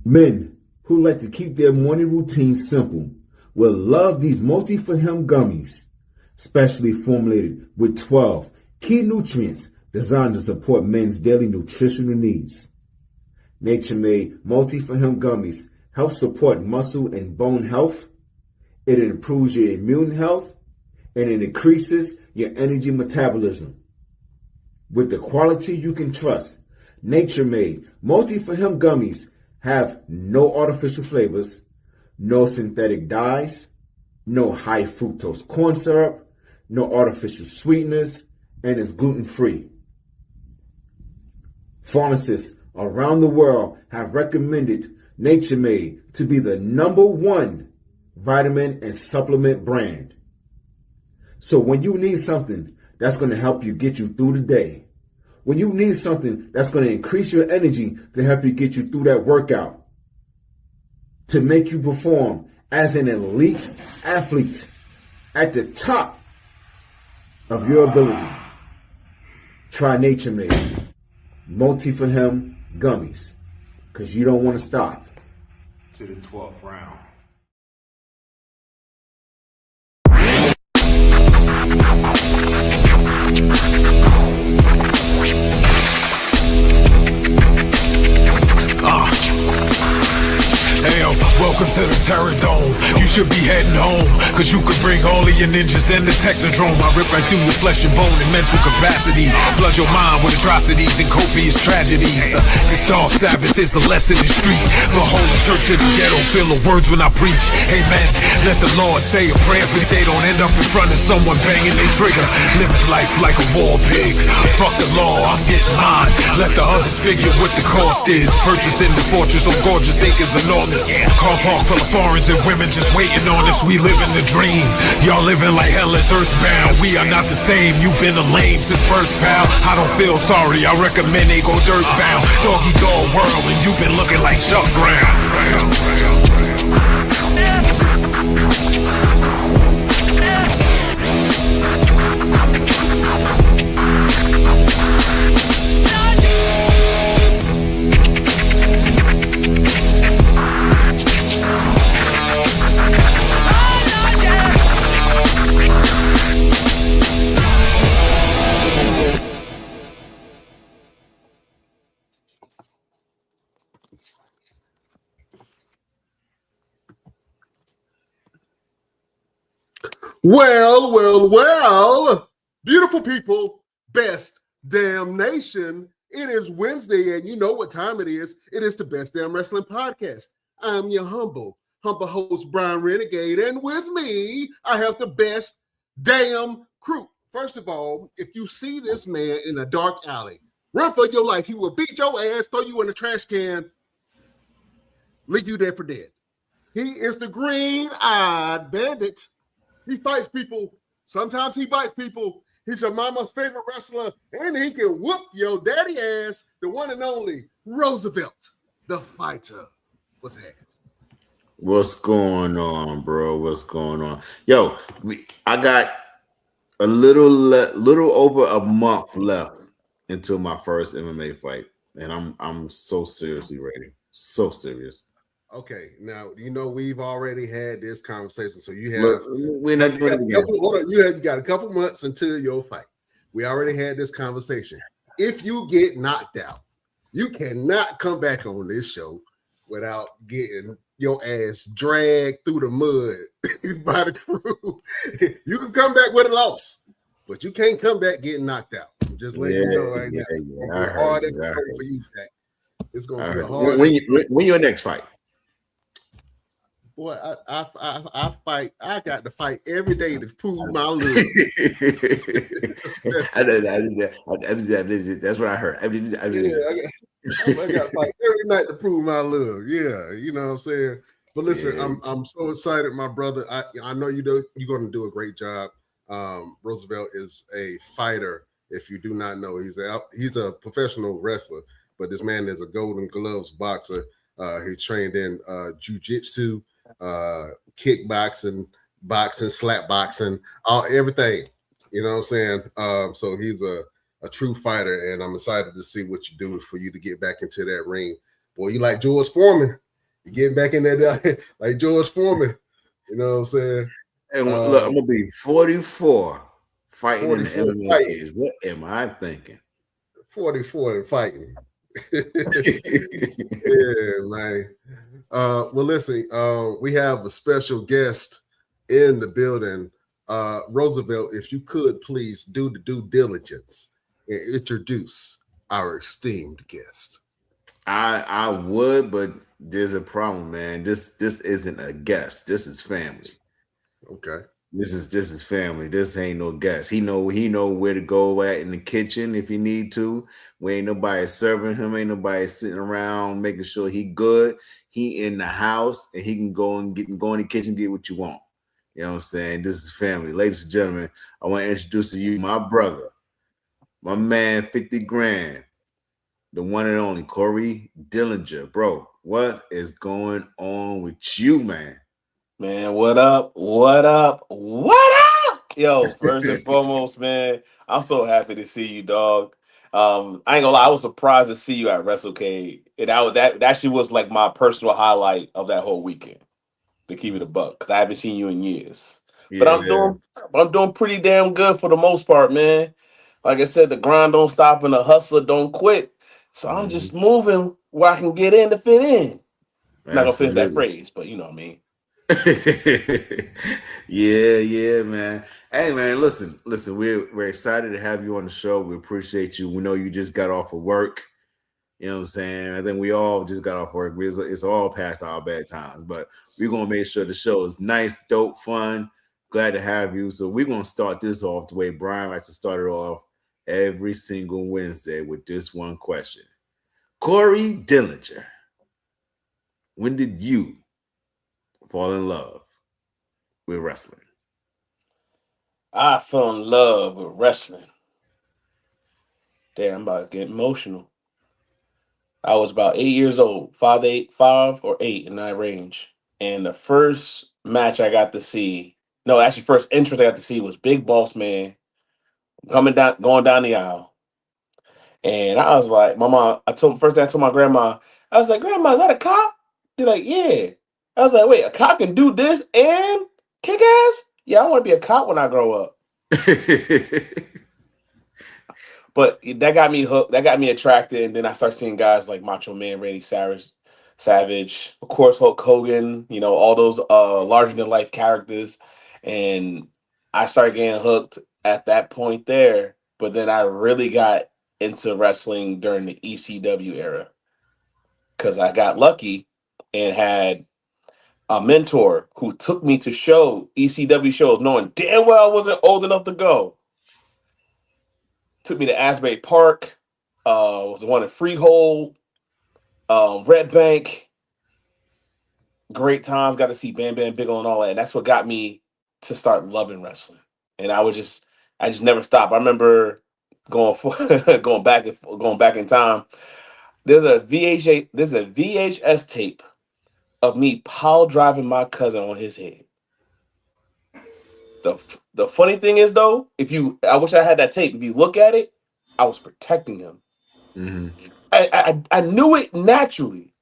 Men who like to keep their morning routine simple will love these multi-for-him gummies, specially formulated with 12 key nutrients designed to support men's daily nutritional needs. Nature-made multi-for-him gummies help support muscle and bone health. It improves your immune health, and it increases your energy metabolism. With the quality you can trust, nature-made multi-for-him gummies have no artificial flavors, no synthetic dyes, no high fructose corn syrup, no artificial sweeteners, and is gluten-free. Pharmacists around the world have recommended Nature Made to be the #1 vitamin and supplement brand. So when you need something that's going to help you get you through the day, when you need something that's going to increase your energy to help you get you through that workout, to make you perform as an elite athlete at the top of your ability, try Nature Made multi-for-him gummies, because you don't want to stop to the 12th round. Welcome to the Terror Dome. You should be heading home, cause you could bring all of your ninjas and the Technodrome. I rip right through your flesh and bone and mental capacity. Flood your mind with atrocities and copious tragedies. This dark Sabbath is a lesson in street. Behold the church of the ghetto, feel the words when I preach. Amen. Let the Lord say a prayer for they don't end up in front of someone banging their trigger. Living life like a war pig. Fuck the law, I'm getting mine. Let the others figure what the cost is. Purchasing the fortress on gorgeous acres enormous. Car park full of foreigners and women just waiting on us. We living the dream. Y'all living like hell is earthbound. We are not the same. You've been a lame since birth, pal. I don't feel sorry. I recommend they go dirt bound. Doggy dog world, and you've been looking like Chuck Brown. Well, beautiful people, best damn nation. It is Wednesday, and you know what time it is. It is the Best Damn Wrestling Podcast. I'm your humble host, Brian Renegade, and with me, I have the best damn crew. First of all, if you see this man in a dark alley, run for your life. He will beat your ass, throw you in a trash can, leave you there for dead. He is the green-eyed bandit. He fights people. Sometimes he bites people. He's your mama's favorite wrestler, and he can whoop your daddy ass, the one and only Roosevelt, the fighter. What's happening? What's going on, bro? What's going on? Yo, I got a little over a month left until my first MMA fight, and I'm so seriously ready. So serious. Okay, now you know we've already had this conversation, so you have we're not doing it again. You got a couple months until your fight. We already had this conversation. If you get knocked out, you cannot come back on this show without getting your ass dragged through the mud by the crew. You can come back with a loss, but you can't come back getting knocked out. I'm just letting you know right now. It's hard for you, Jack. It's gonna be hard. When your next fight? Boy, I fight. I got to fight every day to prove my love. That's what I heard. I got to fight every night to prove my love. Yeah, you know what I'm saying. But listen, yeah. I'm so excited, my brother. I know you're going to do a great job. Roosevelt is a fighter. If you do not know, he's a professional wrestler, but this man is a Golden Gloves boxer. He trained in jiu-jitsu, kickboxing, boxing, slap boxing, everything. You know what I'm saying? So he's a true fighter, and I'm excited to see what you do for you to get back into that ring. Boy, you like George Foreman. getting back in there like George Foreman. You know what I'm saying? Hey, look, I'm gonna be 44 fighting in the 44 MMA fighting. cage. What am I thinking? 44 and fighting. Yeah, man. Well, listen, we have a special guest in the building. Roosevelt, if you could please do the due diligence and introduce our esteemed guest. I would, but there's a problem, man. This isn't a guest. This is family. Okay. This is family. This ain't no guest. He know where to go at in the kitchen if he need to. We ain't nobody serving him. Ain't nobody sitting around making sure he good. He in the house and he can go in the kitchen and get what you want. You know what I'm saying? This is family. Ladies and gentlemen, I want to introduce to you my brother, my man, 50 grand, the one and only Corey Dillinger. Bro, what is going on with you, man? Man, what up? What up? What up? Yo, first and foremost, man, I'm so happy to see you, dog. I ain't gonna lie, I was surprised to see you at WrestleCade. And that actually was like my personal highlight of that whole weekend, to keep it a buck, because I haven't seen you in years. But Yeah. I'm doing pretty damn good for the most part, man. Like I said, the grind don't stop and the hustler don't quit. So I'm just moving where I can get in to fit in. I'm not gonna finish that Absolutely. phrase, but you know what I mean. Yeah, man. Hey, man, listen. We're excited to have you on the show. We appreciate you. We know you just got off of work. You know what I'm saying? I think we all just got off work. It's all past our bad times, but we're gonna make sure the show is nice, dope, fun. Glad to have you. So we're gonna start this off the way Brian likes to start it off every single Wednesday with this one question. Corey Dillinger, when did you fall in love with wrestling? I fell in love with wrestling. Damn, I'm about to get emotional. I was about 8 years old, 5 or 8 in that range. And the first match I got to see, no, actually, first entrance I got to see was Big Boss Man going down the aisle. And I was like, my mom, I told my grandma, I was like, Grandma, is that a cop? She's like, yeah. I was like, wait, a cop can do this and kick ass? Yeah, I want to be a cop when I grow up. But that got me hooked. That got me attracted. And then I started seeing guys like Macho Man, Randy Savage, of course, Hulk Hogan, all those larger than life characters. And I started getting hooked at that point there. But then I really got into wrestling during the ECW era because I got lucky and had a mentor who took me to ECW shows, knowing damn well I wasn't old enough to go. Took me to Asbury Park, was the one in Freehold, Red Bank. Great times. Got to see Bam Bam Bigelow and all that. And that's what got me to start loving wrestling. And I just never stopped. I remember going back in time. There's a VHS tape of me pile driving my cousin on his head. The funny thing is though, I wish I had that tape. If you look at it, I was protecting him. Mm-hmm. I knew it naturally.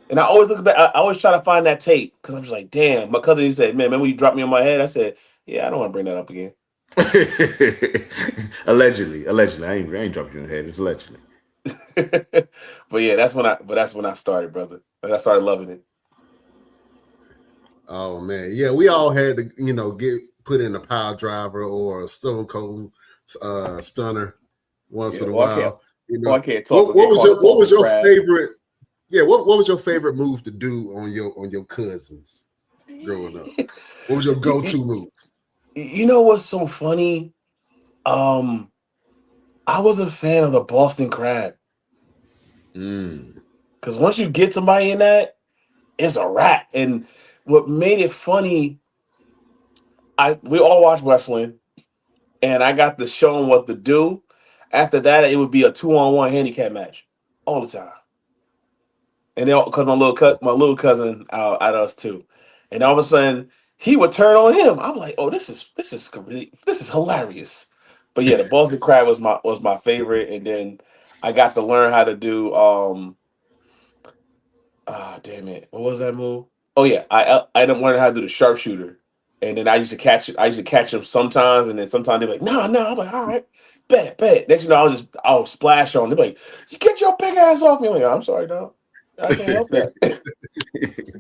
And I always look back, I always try to find that tape because I'm just like, damn. My cousin said, man, when you dropped me on my head, I said, yeah, I don't want to bring that up again. Allegedly. I ain't dropped you in the head. It's allegedly. But yeah, that's when I started, brother. I started loving it. Oh man, yeah, we all had to, get put in a pile driver or a Stone Cold stunner once in a while. I can't talk. What was your favorite? Yeah, what was your favorite move to do on your cousins growing up? What was your go-to move? You know what's so funny? I was a fan of the Boston Crab. Because once you get somebody in that, it's a wrap. And what made it funny, we all watched wrestling, and I got to show them what to do. After that, it would be a 2-on-1 handicap match all the time. And then, because my little cousin out us too, and all of a sudden he would turn on him. I'm like, oh, this is hilarious. But yeah, the Boston Crab was my favorite, and then I got to learn how to do damn it, what was that move? Oh yeah, I didn't learn how to do the sharpshooter, and then I used to catch it. I used to catch them sometimes, and then sometimes they're like, no, no. I'm like, all right, bet, bet. Next, I'll splash on. They're like, you get your big ass off me. I'm like, I'm sorry, dog. I can't help that.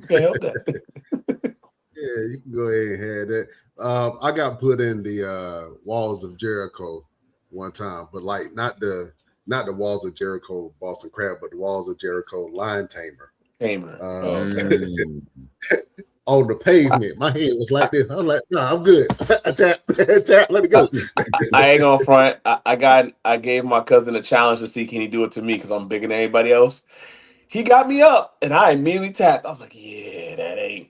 Can't help that. Yeah, you can go ahead and have that. I got put in the walls of Jericho one time, but like not the walls of Jericho Boston Crab, but the walls of Jericho Lion Tamer. Gamer. On the pavement. My head was like this. I'm like, no, I'm good. tap, let it go. I ain't gonna front. I gave my cousin a challenge to see can he do it to me because I'm bigger than everybody else. He got me up, and I immediately tapped. I was like, "Yeah, that ain't."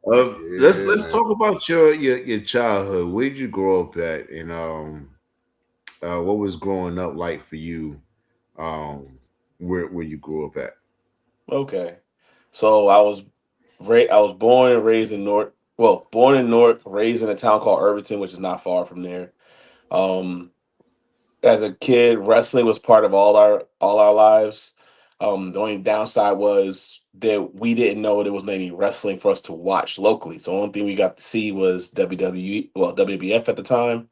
Let's talk about your childhood. Where did you grow up at, and what was growing up like for you? Where you grew up at? Okay, so I was born and raised in North. Well, born in Newark, raised in a town called Irvington, which is not far from there. Um, as a kid, wrestling was part of all our lives. The only downside was that we didn't know there was any wrestling for us to watch locally. So the only thing we got to see was WWE, well, WBF at the time,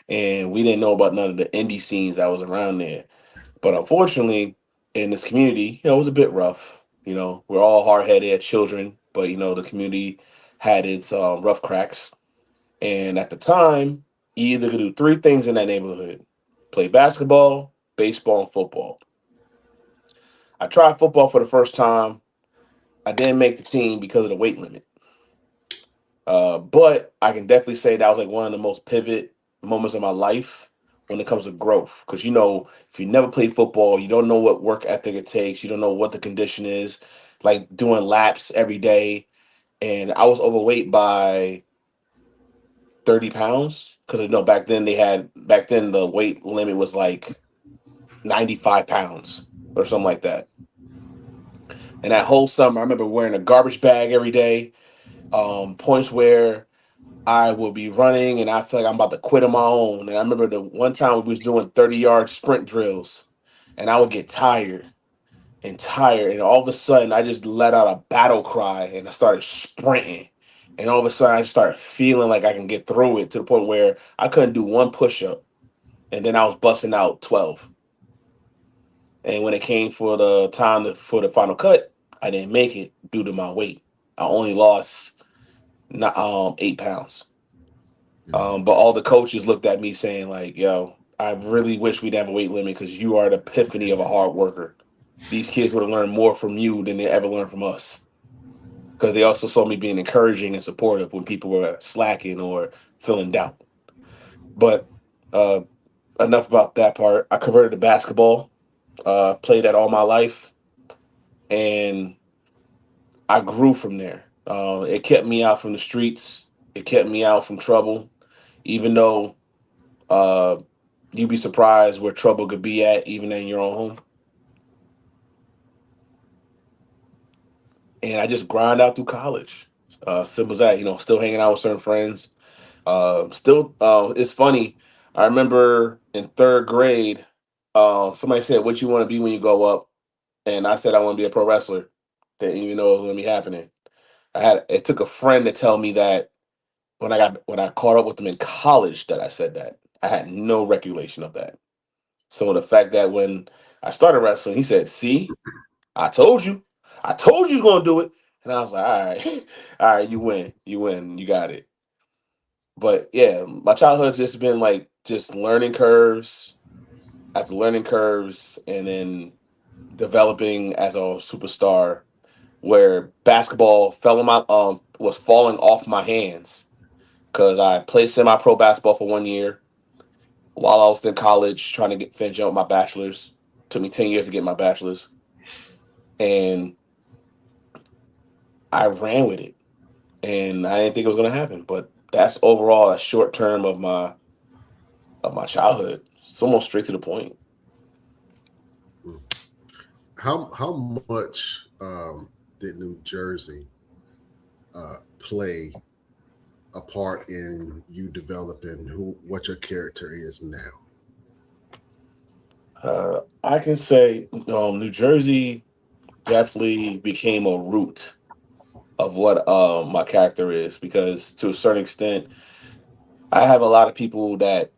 and we didn't know about none of the indie scenes that was around there. But unfortunately, in this community, it was a bit rough. We're all hard headed children, but the community had its rough cracks. And at the time, you either could do three things in that neighborhood: play basketball, baseball, and football. I tried football for the first time. I didn't make the team because of the weight limit. But I can definitely say that was like one of the most pivot moments of my life when it comes to growth. Because if you never played football, you don't know what work ethic it takes. You don't know what the condition is. Like doing laps every day, and I was overweight by 30 pounds because back then the weight limit was like 95 pounds or something like that. And that whole summer, I remember wearing a garbage bag every day. Points where I would be running and I feel like I'm about to quit on my own. And I remember the one time we was doing 30-yard sprint drills and I would get tired and tired. And all of a sudden I just let out a battle cry and I started sprinting. And all of a sudden I just started feeling like I can get through it to the point where I couldn't do one push up. And then I was busting out 12. And when it came for the for the final cut, I didn't make it due to my weight. I only lost 8 pounds. But all the coaches looked at me saying like, "Yo, I really wish we'd have a weight limit because you are the epiphany of a hard worker. These kids would have learned more from you than they ever learned from us." Because they also saw me being encouraging and supportive when people were slacking or feeling doubt. But uh, enough about that part. I converted to basketball. Played that all my life, and I grew from there. It kept me out from the streets. It kept me out from trouble, even though uh, you'd be surprised where trouble could be at, even in your own home. And I just grind out through college. Simple as that. Still hanging out with certain friends. It's funny. I remember in third grade, somebody said, "What you want to be when you grow up?" And I said, "I want to be a pro wrestler." Didn't even know it was going to be happening. It took a friend to tell me that when I caught up with them in college that I said that. I had no recollection of that. So the fact that when I started wrestling, he said, "See, I told you. I told you was gonna do it." And I was like, "All right, all right, you win, you got it." But yeah, my childhood's just been like just learning curves after learning curves, and then developing as a superstar. Where basketball fell in my was falling off my hands because I played semi-pro basketball for 1 year while I was in college trying to finish up my bachelor's. Took me 10 years to get my bachelor's, and I ran with it, and I didn't think it was going to happen. But that's overall a short term of my childhood. It's almost straight to the point. How much did New Jersey play a part in you developing what your character is now? I can say New Jersey definitely became a root of what my character is because to a certain extent, I have a lot of people that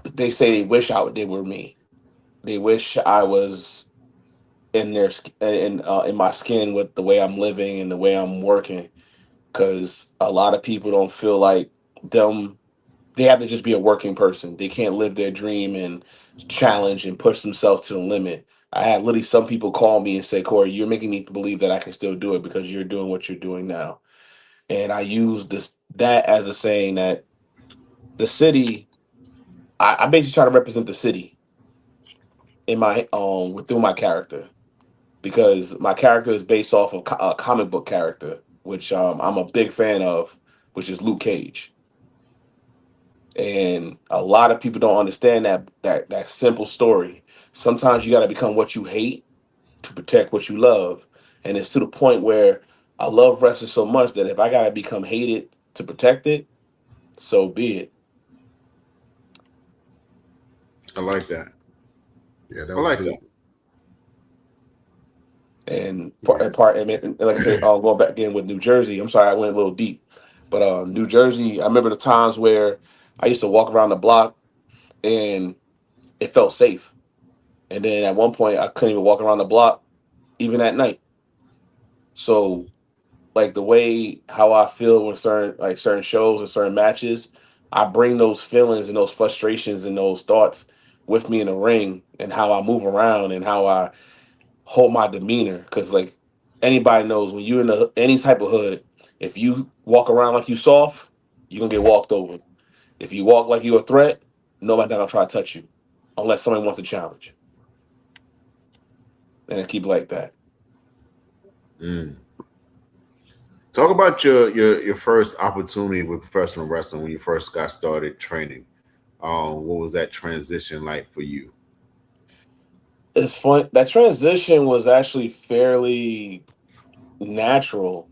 they say they wish they were me. They wish I was in in my skin with the way I'm living and the way I'm working because a lot of people don't feel like them they have to just be a working person. They can't live their dream and challenge and push themselves to the limit. I had literally some people call me and say, Corey, you're making me believe that I can still do it because you're doing what you're doing now. And I use that as a saying that the city, I basically try to represent the city in my through my character because my character is based off of a comic book character, which I'm a big fan of, which is Luke Cage. And a lot of people don't understand that simple story. Sometimes you got to become what you hate to protect what you love, and it's to the point where I love wrestling so much that if I got to become hated to protect it, so be it. I like that. Yeah, that I was like that. dope. And Yeah. like I said, going back again with New Jersey. I'm sorry, I went a little deep, but New Jersey. I remember the times where I used to walk around the block and it felt safe, and then at one point I couldn't even walk around the block even at night. So like the way how I feel when certain shows and certain matches, I bring those feelings and those frustrations and those thoughts with me in the ring and how I move around and how I hold my demeanor. Cause like anybody knows when you're in any type of hood, if you walk around like you soft, you're gonna get walked over. If you walk like you a threat, nobody gonna try to touch you unless somebody wants to challenge. And I keep it like that. Mm. Talk about your first opportunity with professional wrestling when you first got started training. What was that transition like for you? It's fun. That transition was actually fairly natural.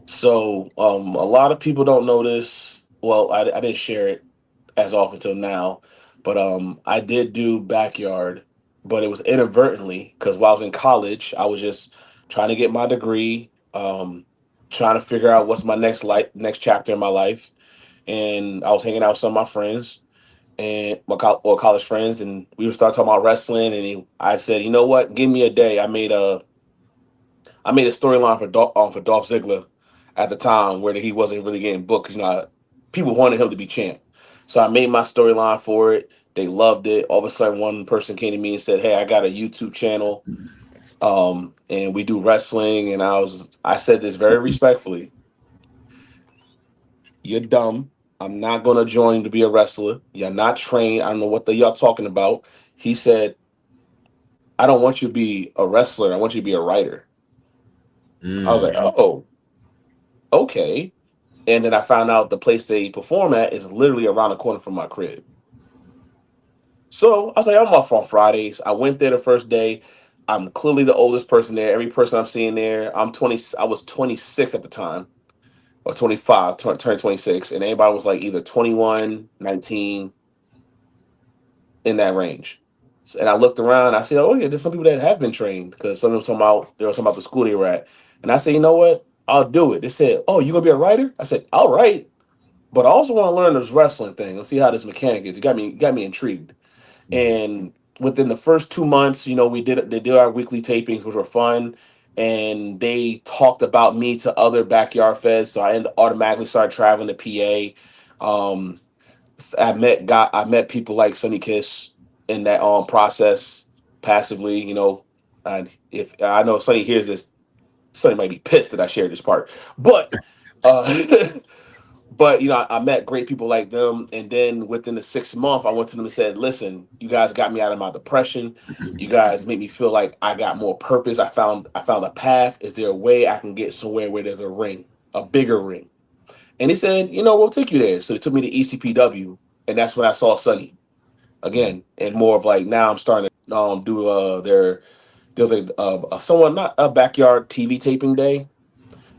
So a lot of people don't know this. Well, I didn't share it as often till now, but I did do backyard, but it was inadvertently because while I was in college, I was just trying to get my degree, trying to figure out what's my next chapter in my life, and I was hanging out with some of my friends and college friends, and we would start talking about wrestling, and I said, you know what, give me a day. I made a storyline for Dolph Ziggler at the time where he wasn't really getting booked because people wanted him to be champ. So I made my storyline for it. They loved it. All of a sudden, one person came to me and said, "Hey, I got a YouTube channel, and we do wrestling." And I said this very respectfully: "You're dumb. I'm not gonna join to be a wrestler. You're not trained. I don't know what y'all talking about." He said, "I don't want you to be a wrestler. I want you to be a writer." I was like, Mm. "Oh, okay." And then I found out the place they perform at is literally around the corner from my crib. So I was like, I'm off on Fridays. I went there the first day. I'm clearly the oldest person there. Every person I'm seeing there, I'm 20. I was 26 at the time, or 25, turned 26. And everybody was like either 21, 19, in that range. And I looked around. I said, oh, yeah, there's some people that have been trained because they were talking about the school they were at. And I said, you know what? I'll do it. They said, oh, you going to be a writer? I said, all right. But I also want to learn this wrestling thing. Let's see how this mechanic is. It got me intrigued. And within the first 2 months, they did our weekly tapings, which were fun. And they talked about me to other backyard feds, so automatically started traveling to PA. I met people like Sunny Kiss in that process passively. And if I know Sunny hears this, Sunny might be pissed that I shared this part, but. Uh, But I met great people like them, and then within the 6 month, I went to them and said, "Listen, you guys got me out of my depression. You guys made me feel like I got more purpose. I found a path. Is there a way I can get somewhere where there's a ring, a bigger ring?" And he said, "We'll take you there." So they took me to ECPW, and that's when I saw Sunny again, and more of like now I'm starting to do there was like someone not a backyard TV taping day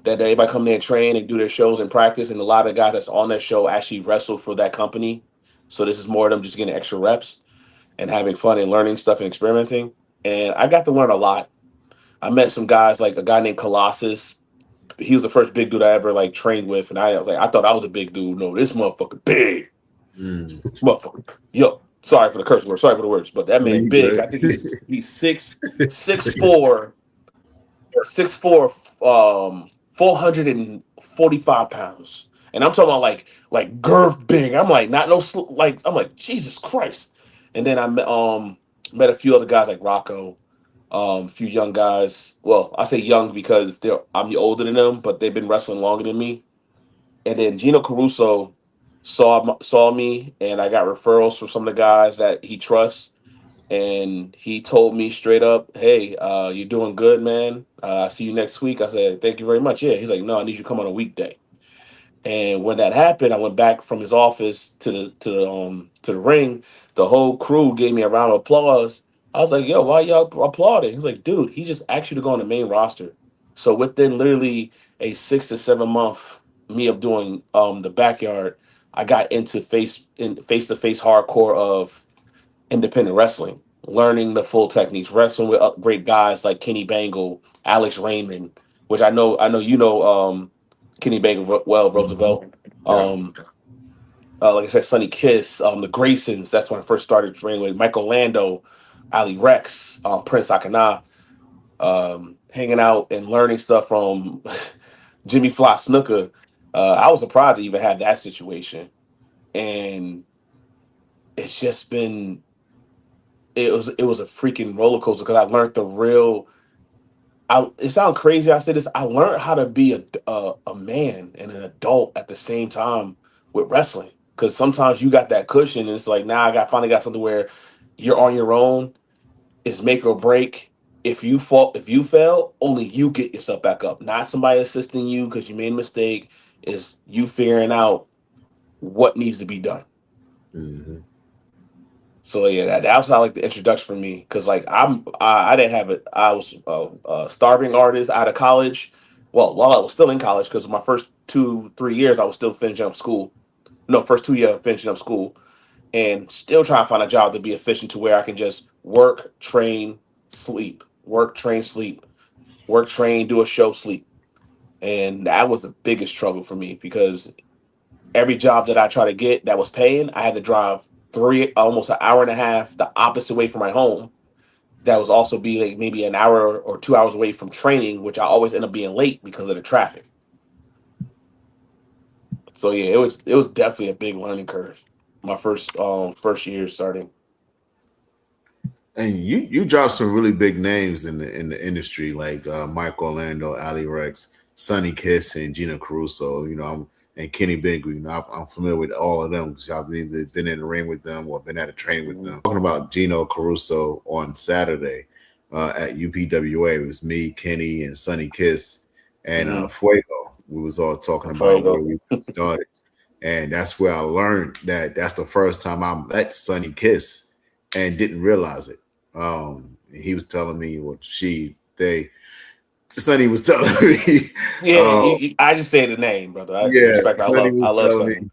that everybody come there and train and do their shows and practice. And a lot of guys that's on that show actually wrestle for that company. So this is more of them just getting extra reps. and having fun and learning stuff and experimenting. And I got to learn a lot. I met some guys like a guy named Colossus. He was the first big dude I ever like trained with, and I was like, I thought I was a big dude. No, this motherfucker big, Mm. motherfucker. Yo, sorry for the curse word, sorry for the words, but that No, man you big. good. I think he's 6'4", 6'4", 445 pounds. And I'm talking about like girth big. I'm like not no like I'm like Jesus Christ. And then I met a few other guys like Rocco, a few young guys. Well, I say young because I'm older than them, but they've been wrestling longer than me. And then Gino Caruso saw me, and I got referrals from some of the guys that he trusts, and he told me straight up, "Hey, you're doing good, man. I see you next week." I said, "Thank you very much." Yeah, he's like, "No, I need you to come on a weekday." And when that happened, I went back from his office to the ring. The whole crew gave me a round of applause. I was like, "Yo, why y'all applauding?" He's like, "Dude, he just asked you to go on the main roster." So within literally a 6 to 7 month me of doing the backyard, I got into face to face hardcore of independent wrestling, learning the full techniques, wrestling with great guys like Kenny Bangle, Alex Raymond, which I know Kenny Bangle well, Mhm. Roosevelt. Yeah. Um, like I said, Sonny Kiss, the Graysons. That's when I first started training with Michael Lando, Ali Rex, Prince Akana, hanging out and learning stuff from Jimmy Fly Snooker. I was surprised to even have that situation, and it's just been it was a freaking roller coaster because I learned the real. It sounds crazy. I say this. I learned how to be a man and an adult at the same time with wrestling. Because sometimes you got that cushion, and it's like now finally got something where you're on your own. It's make or break. If you fail, only you get yourself back up, not somebody assisting you because you made a mistake. Is you figuring out what needs to be done. Mhm. So yeah, that was not like the introduction for me because like I didn't have it. I was a starving artist out of college. Well, while I was still in college, because my first 2 3 years I was still finishing up school. No, first 2 years I was finishing up school and still trying to find a job to be efficient to where I can just work, train, sleep, work, train, sleep, work, train, do a show, sleep. And that was the biggest struggle for me because every job that I try to get that was paying, I had to drive almost an hour and a half the opposite way from my home. That was also be like maybe an hour or 2 hours away from training, which I always end up being late because of the traffic. So yeah, it was definitely a big learning curve. My first year starting. And you dropped some really big names in the industry, like Mike Orlando, Ali Rex, Sonny Kiss, and Gina Caruso. And Kenny Bigby. I'm familiar with all of them because I've either been in the ring with them or been at a train with Mhm. them. Talking about Gino Caruso on Saturday at UPWA, it was me, Kenny, and Sonny Kiss, and Mhm. Fuego. We was all talking Before I about where go. we started, and that's where I learned that that's the first time I met Sonny Kiss and didn't realize it. He was telling me what Sonny was telling me. Yeah, uh, I just say the name, brother. yeah, Respect. I Sonny love I was love telling Sonny.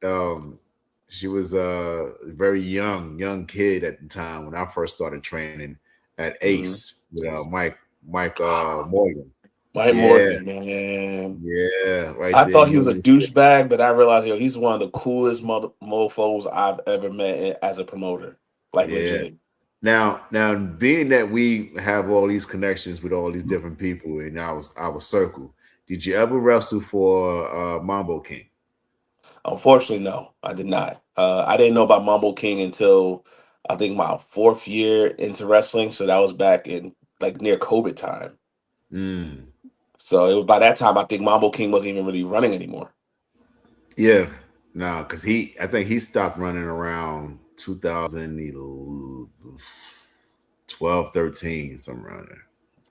me. Um, she was a very young kid at the time when I first started training at Mhm. Ace with Mike Morgan. Mike Yeah, Morgan, man. yeah, right I there. thought he You was a understand? douchebag, but I realized, yo, he's one of the coolest mofos I've ever met as a promoter. Like Yeah. legit. Now, being that we have all these connections with all these different people in our circle, did you ever wrestle for Mambo King? Unfortunately, no, I did not. I didn't know about Mambo King until I think my fourth year into wrestling. So that was back in like near COVID time. Mm. So it was by that time I think Mambo King wasn't even really running anymore. Yeah, no, because I think he stopped running around 2012, 13, something around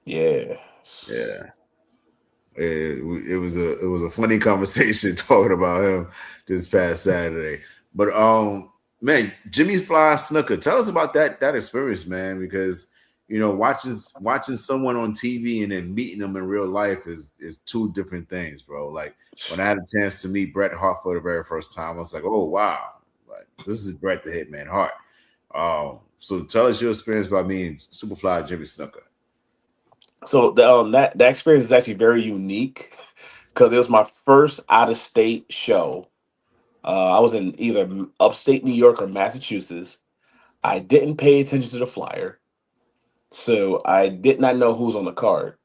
Yeah. there. Yeah, it was a funny conversation talking about him this past Saturday. But man, Jimmy Fly Snooker, tell us about that experience, man, because watching someone on TV and then meeting them in real life is two different things, bro. Like when I had a chance to meet Bret Hart for the very first time, I was like, oh wow. This is Brett the Hitman Hart. So tell us your experience by meeting Superfly Jimmy Snuka. So that experience is actually very unique because it was my first out of state show. I was in either upstate New York or Massachusetts. I didn't pay attention to the flyer, so I did not know who was on the card.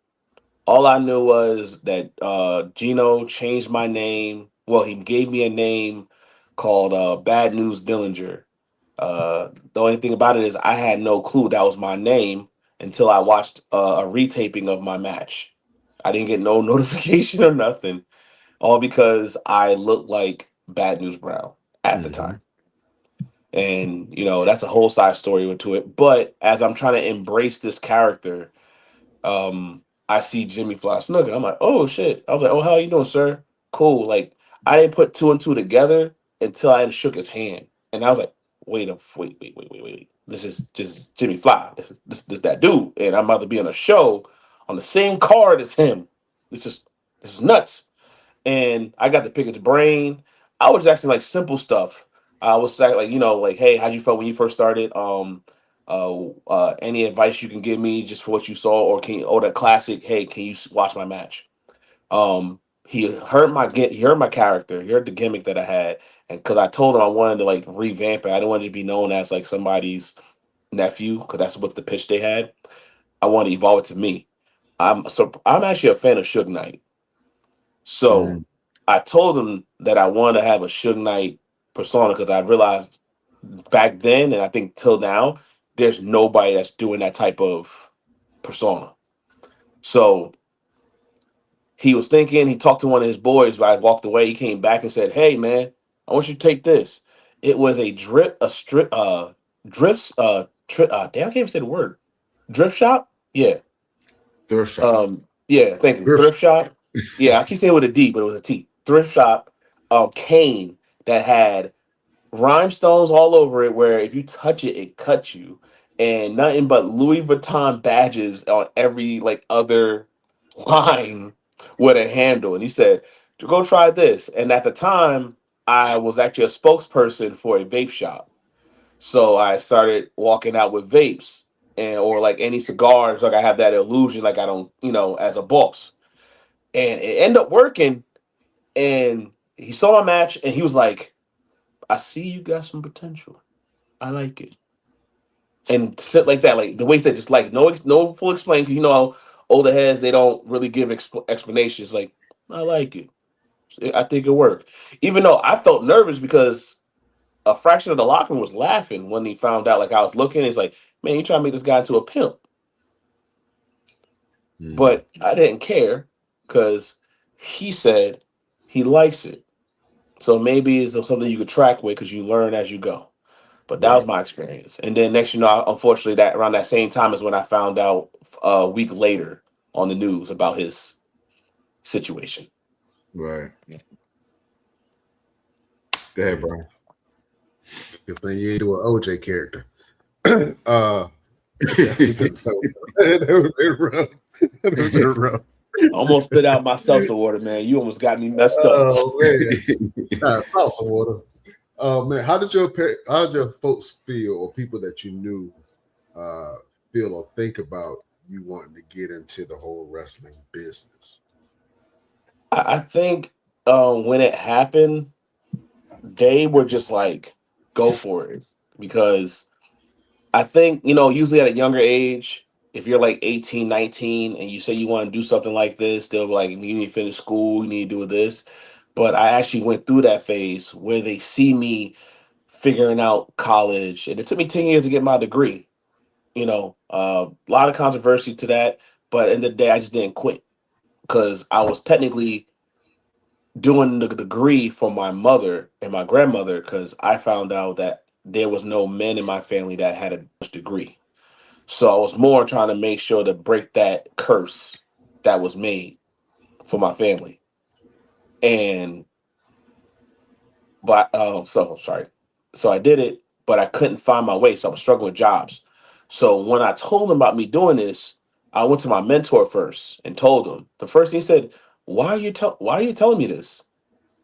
All I knew was that Gino changed my name. Well, he gave me a name called Bad News Dillinger. The only thing about it is I had no clue that was my name until I watched a retaping of my match. I didn't get no notification or nothing, all because I looked like Bad News Brown at the Mm-hmm. time. And that's a whole side story to it. But as I'm trying to embrace this character, I see Jimmy Fly Snooker. I'm like, oh shit. I was like, oh, how you doing, sir? Cool. Like, I didn't put two and two together until I shook his hand, and I was like, wait. This is just Jimmy Fly. This that dude, and I'm about to be on a show on the same card as him. This is nuts. And I got to pick his brain. I was asking like simple stuff. I was like, like, hey, how'd you feel when you first started? Any advice you can give me just for what you saw, or that classic, hey, can you watch my match? He heard my character, he heard the gimmick that I had, and because I told him I wanted to like revamp it, I didn't want it to be known as like somebody's nephew, because that's what the pitch they had. I want to evolve it to me. I'm actually a fan of Suge Knight. So Mm, I told him that I wanted to have a Suge Knight persona because I realized back then, and I think till now, there's nobody that's doing that type of persona. So he was thinking, he talked to one of his boys, but I walked away. He came back and said, hey man, I want you to take this. It was damn, I can't even say the word. Drift shop? Yeah. thrift shop. Yeah, thank you. Griff- Thrift shop. Yeah, I keep saying with a D, but it was a T. Thrift shop cane that had rhinestones all over it, where if you touch it, it cuts you, and nothing but Louis Vuitton badges on every like other line with a handle. And he said, go try this. And at the time, I was actually a spokesperson for a vape shop. So I started walking out with vapes and or like any cigars, like I have that illusion, like I don't, as a boss. And it ended up working. And he saw my match and he was like, I see you got some potential. I like it. And shit like that, like the way he said, just like no full explain, because older heads, they don't really give explanations. Like, I like it. I think it worked. Even though I felt nervous because a fraction of the locker room was laughing when he found out like I was looking. It's like, man, you trying to make this guy into a pimp. Mm, But I didn't care because he said he likes it. So maybe it's something you could track with because you learn as you go. But that was right, my experience. And then next, unfortunately, that around that same time is when I found out a week later on the news about his situation. right. Go ahead, Brian. Good thing you ain't do an OJ character. uh, that would have been rough. That would have been rough. Almost spit out my seltzer water, man. You almost got me messed up. Oh man, salsa water. Oh man, how did your folks feel, or people that you knew uh, feel or think about you wanting to get into the whole wrestling business? I think when it happened, they were just like, go for it. Because I think, usually at a younger age, if you're like 18, 19, and you say you want to do something like this, they'll be like, you need to finish school, you need to do this. But I actually went through that phase where they see me figuring out college, and it took me 10 years to get my degree. A lot of controversy to that, but in the day, I just didn't quit because I was technically doing the degree for my mother and my grandmother because I found out that there was no men in my family that had a degree. So I was more trying to make sure to break that curse that was made for my family. And so sorry. So I did it, but I couldn't find my way. So I was struggling with jobs. So when I told him about me doing this, I went to my mentor first and told him. The first thing he said, why are you telling me this?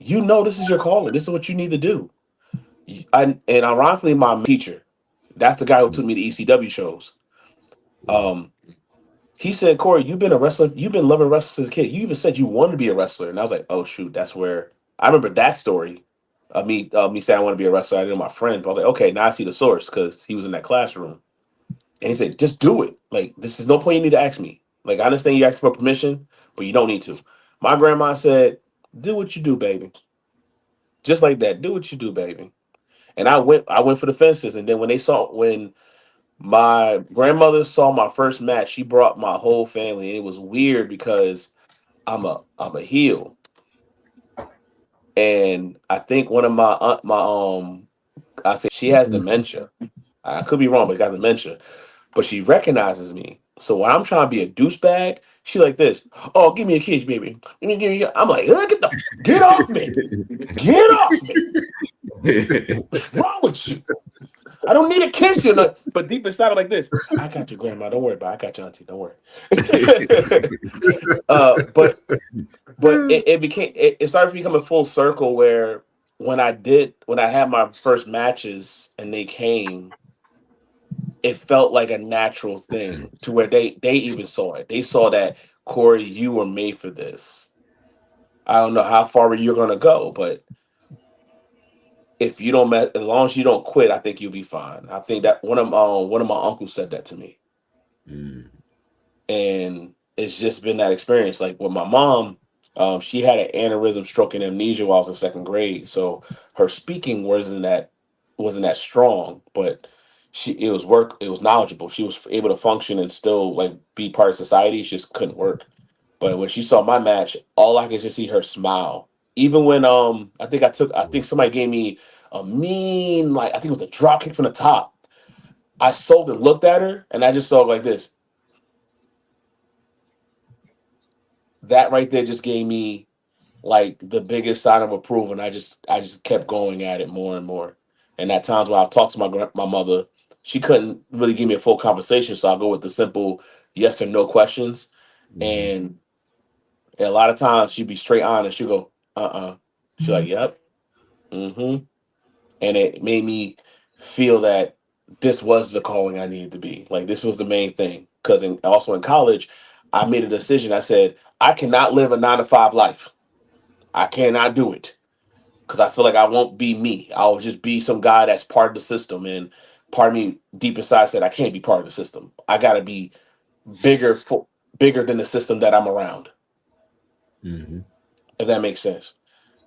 This is your calling. This is what you need to do. And ironically, my teacher, that's the guy who took me to ECW shows. Um, he said, Corey, you've been a wrestler. You've been loving wrestling since a kid. You even said you wanted to be a wrestler. And I was like, oh shoot, that's where I remember that story of me saying I want to be a wrestler. I didn't know my friend, but I was like, okay, now I see the source because he was in that classroom. And he said, just do it. Like, this is no point you need to ask me. Like, I understand you asked for permission, but you don't need to. My grandma said, do what you do, baby. Just like that. Do what you do, baby. And I went for the fences. And then when my grandmother saw my first match, she brought my whole family. And it was weird because I'm a heel. And I think one of my I think she has dementia. I could be wrong, but she got dementia. But she recognizes me. So when I'm trying to be a douchebag, she like this. Oh, give me a kiss, baby. I'm like, get off me. Get off me. What's wrong with you? I don't need a kiss, you know. But deep inside, I'm like this. I got you, grandma. Don't worry about it. I got you, auntie. Don't worry. But it started to become a full circle where when I had my first matches and they came, it felt like a natural thing to where they even saw it. They saw that, Corey, you were made for this. I don't know how far you're gonna go, but if you don't as long as you don't quit, I think you'll be fine. I think that one of my uncles said that to me. Mm. And it's just been that experience. Like with my mom, she had an aneurysm, stroke, and amnesia while I was in second grade, so her speaking wasn't that strong, but it was knowledgeable. She was able to function and still like be part of society. She just couldn't work. But when she saw my match, all I could just see her smile. Even when I think somebody gave me a mean, like, I think it was a drop kick from the top. I sold and looked at her and I just saw like this. That right there just gave me like the biggest sign of approval, and I just kept going at it more and more. And at times when I talked to my mother, she couldn't really give me a full conversation, so I'll go with the simple yes or no questions. Mhm. And a lot of times she'd be straight honest. She'd go, She's like, yep, mm-hmm. And it made me feel that this was the calling I needed to be. Like this was the main thing. Because also in college, I made a decision. I said, I cannot live a 9 to 5 life. I cannot do it because I feel like I won't be me. I'll just be some guy that's part of the system. And part of me deep inside said I can't be part of the system. I got to be bigger, bigger than the system that I'm around. Mhm. If that makes sense.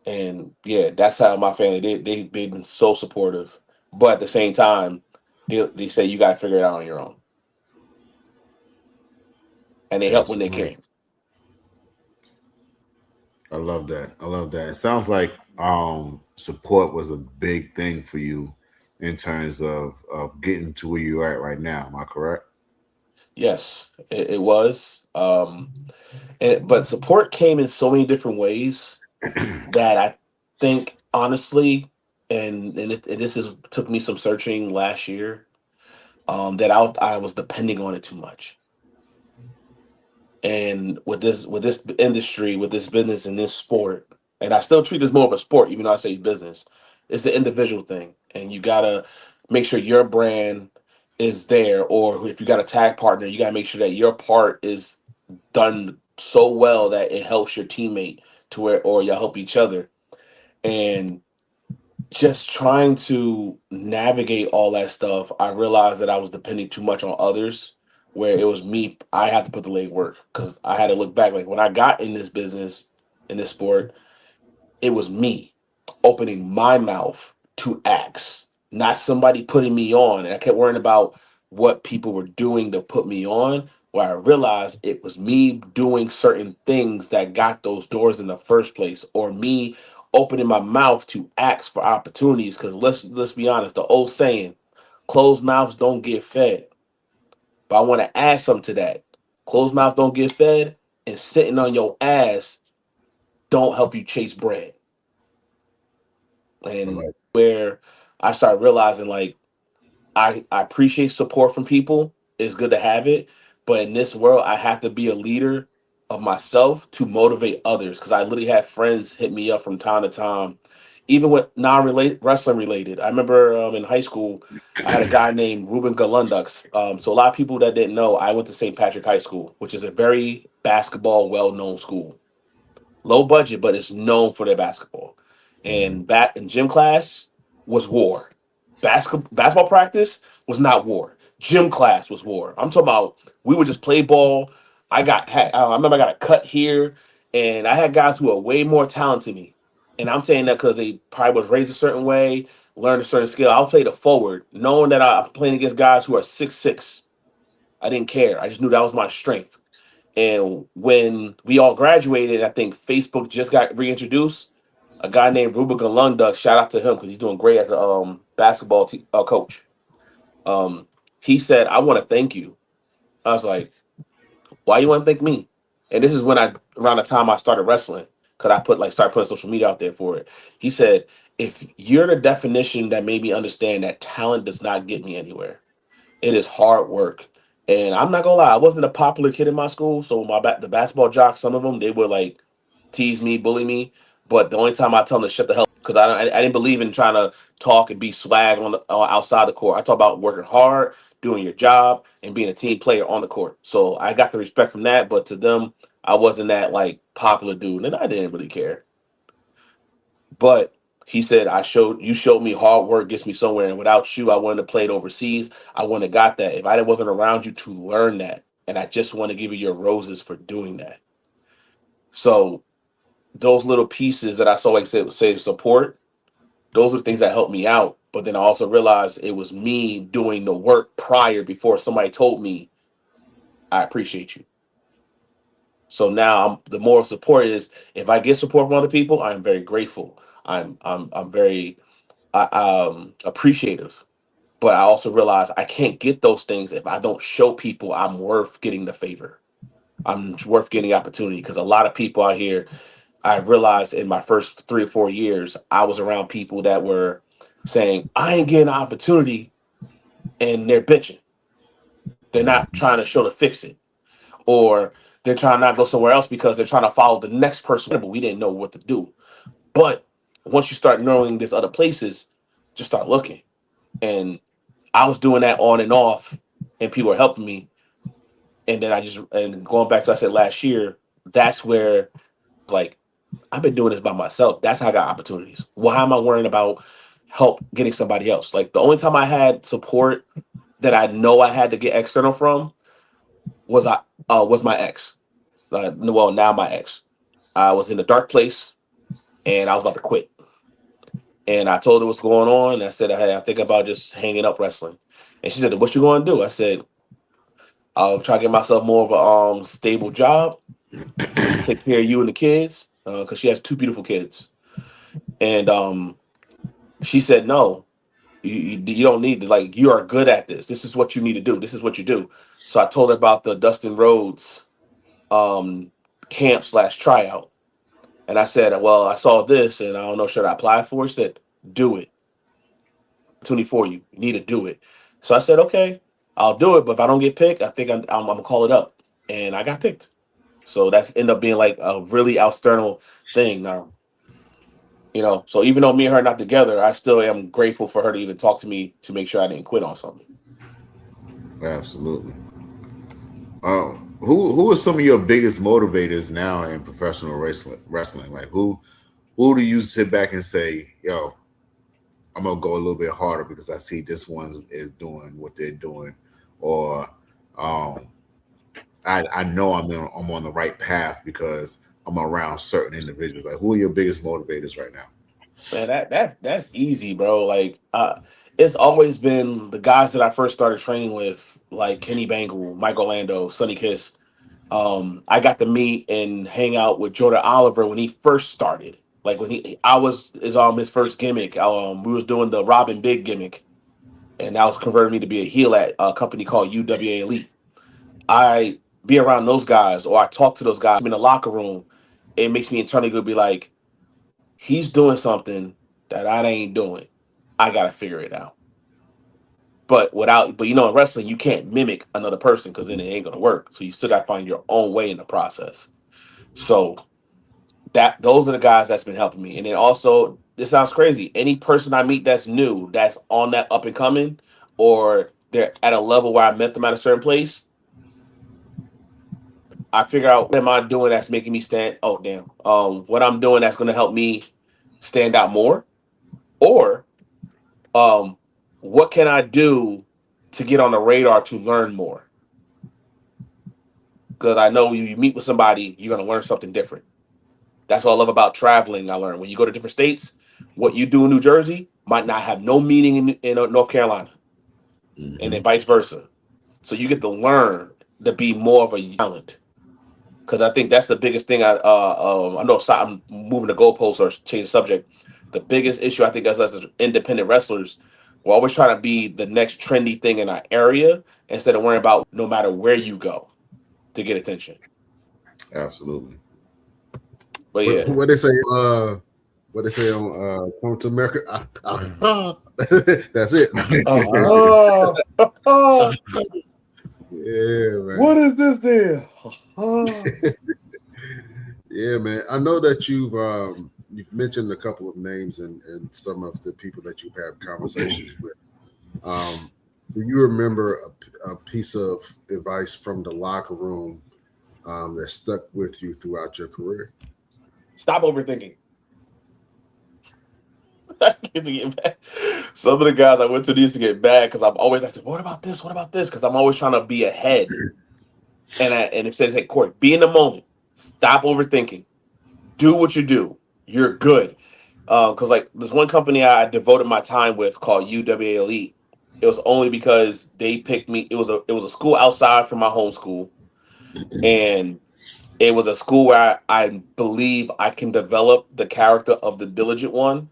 And yeah, that's how my family they've been so supportive, but at the same time, they say you got to figure it out on your own, and they help when they Absolutely. can. I love that. I love that. It sounds like support was a big thing for you in terms of getting to where you're at right now. Am I correct? Yes, it was. But support came in so many different ways that I think honestly, and this is took me some searching last year. That I was depending on it too much. And with this industry, with this business and this sport, and I still treat this more of a sport, even though I say business, it's the individual thing, and you gotta make sure your brand is there, or if you got a tag partner, you gotta make sure that your part is done so well that it helps your teammate to where, or you help each other, and just trying to navigate all that stuff, I realized that I was depending too much on others, where it was me. I had to put the legwork because I had to look back. Like when I got in this business, in this sport, it was me opening my mouth to ask, not somebody putting me on. And I kept worrying about what people were doing to put me on, where I realized it was me doing certain things that got those doors in the first place, or me opening my mouth to ask for opportunities. Because let's be honest, the old saying, closed mouths don't get fed. But I want to add something to that. Closed mouth don't get fed, and sitting on your ass don't help you chase bread. I And like. where I started realizing like I appreciate support from people. It's good to have it, but in this world, I have to be a leader of myself to motivate others. Because I literally have friends hit me up from time to time, even with non-related wrestling related. I remember in high school, I had a guy named Ruben Galundux. So a lot of people that didn't know, I went to St. Patrick High School, which is a very basketball well-known school. Low budget, but it's known for their basketball. And bat in gym class was war. Basketball practice was not war. Gym class was war. I'm talking about we would just play ball. I remember I got a cut here, and I had guys who are way more talented than me. And I'm saying that because they probably was raised a certain way, learned a certain skill. I'll play the forward, knowing that I'm playing against guys who are 6'6". I didn't care. I just knew that was my strength. And when we all graduated, I think Facebook just got reintroduced. A guy named Ruben Lunduk, shout out to him because he's doing great as a basketball coach. Um, he said, "I want to thank you." I was like, "Why you want to thank me?" And this is when around the time I started wrestling, because I started putting social media out there for it. He said, "If you're the definition that made me understand that talent does not get me anywhere, it is hard work." And I'm not gonna lie, I wasn't a popular kid in my school, so the basketball jocks, some of them, they would like tease me, bully me. But the only time I tell them to shut the hell, because I didn't believe in trying to talk and be swag on outside the court. I talk about working hard, doing your job, and being a team player on the court. So I got the respect from that. But to them, I wasn't that like popular dude, and I didn't really care. But he said, you showed me hard work gets me somewhere. And without you, I wouldn't have played overseas. I wouldn't have got that if I wasn't around you to learn that. And I just want to give you your roses for doing that. So those little pieces that I saw, like say support, those are the things that helped me out. But then I also realized it was me doing the work prior before somebody told me, I appreciate you. So now the moral support is if I get support from other people, I am very grateful. I'm very appreciative. But I also realize I can't get those things if I don't show people I'm worth getting the favor. I'm worth getting the opportunity because a lot of people out here, I realized in my first 3 or 4 years, I was around people that were saying, I ain't getting an opportunity, and they're bitching. They're not trying to show to fix it. Or they're trying to not go somewhere else because they're trying to follow the next person. But we didn't know what to do. But once you start knowing there's other places, just start looking. And I was doing that on and off, and people were helping me. And then and going back to I said last year, that's where like I've been doing this by myself. That's how I got opportunities. Why am I worrying about help getting somebody else? Like the only time I had support that I know I had to get external from was my ex. Well, now my ex. I was in a dark place and I was about to quit. And I told her what's going on. I said, hey, I think about just hanging up wrestling. And she said, what you going to do? I said, I'll try to get myself more of a stable job, take care of you and the kids, because she has two beautiful kids. And she said, no, you don't need to. Like, you are good at this. This is what you need to do. This is what you do. So I told her about the Dustin Rhodes camp/tryout. And I said, well, I saw this and I don't know, should I apply for it? She said, do it. Opportunity for you. You need to do it. So I said, okay, I'll do it. But if I don't get picked, I think I'm going to call it up. And I got picked. So that's ended up being like a really external thing now. So even though me and her are not together, I still am grateful for her to even talk to me to make sure I didn't quit on something. Absolutely. Who are some of your biggest motivators now in professional wrestling? Like who do you sit back and say, yo, I'm gonna go a little bit harder because I see this one is doing what they're doing, or I know I'm on the right path because I'm around certain individuals. Like who are your biggest motivators right now? Man, that's easy, bro. Like, it's always been the guys that I first started training with, like Kenny Bangle, Mike Orlando, Sonny Kiss. I got to meet and hang out with Jordan Oliver when he first started. Like when I was his first gimmick. We was doing the Robin Big gimmick, and that was converting me to be a heel at a company called UWA Elite. I be around those guys, or I talk to those guys in the locker room. It makes me internally go be like, he's doing something that I ain't doing. I gotta figure it out. But in wrestling, you can't mimic another person because then it ain't gonna work. So you still gotta find your own way in the process. So those are the guys that's been helping me. And then also this sounds crazy. Any person I meet that's new, that's on that up and coming, or they're at a level where I met them at a certain place, I figure out what am I doing that's making me stand. Oh damn. What I'm doing that's going to help me stand out more, or um, what can I do to get on the radar to learn more? Because I know you meet with somebody, you're going to learn something different. That's what I love about traveling. I learned when you go to different states, what you do in New Jersey might not have no meaning in North Carolina, and then vice versa. So you get to learn to be more of a talent. Because I think that's the biggest thing. I know I'm moving the goalposts or change the subject. The biggest issue I think as us as independent wrestlers, we're always trying to be the next trendy thing in our area instead of worrying about no matter where you go to get attention. Absolutely. But yeah, What they say? What they say on Come to America? That's it. Yeah, man. What is this then? Yeah, man. I know that you've mentioned a couple of names and some of the people that you've had conversations with. Do you remember a piece of advice from the locker room that stuck with you throughout your career? Stop overthinking. I get to get back. Some of the guys I went to these to get back because I'm always like, what about this? What about this? Because I'm always trying to be ahead. And it says, hey, Corey, be in the moment. Stop overthinking. Do what you do. You're good. Because like there's one company I devoted my time with called UWA Elite. It was only because they picked me. It was a school outside from my home school, and it was a school where I believe I can develop the character of the diligent one.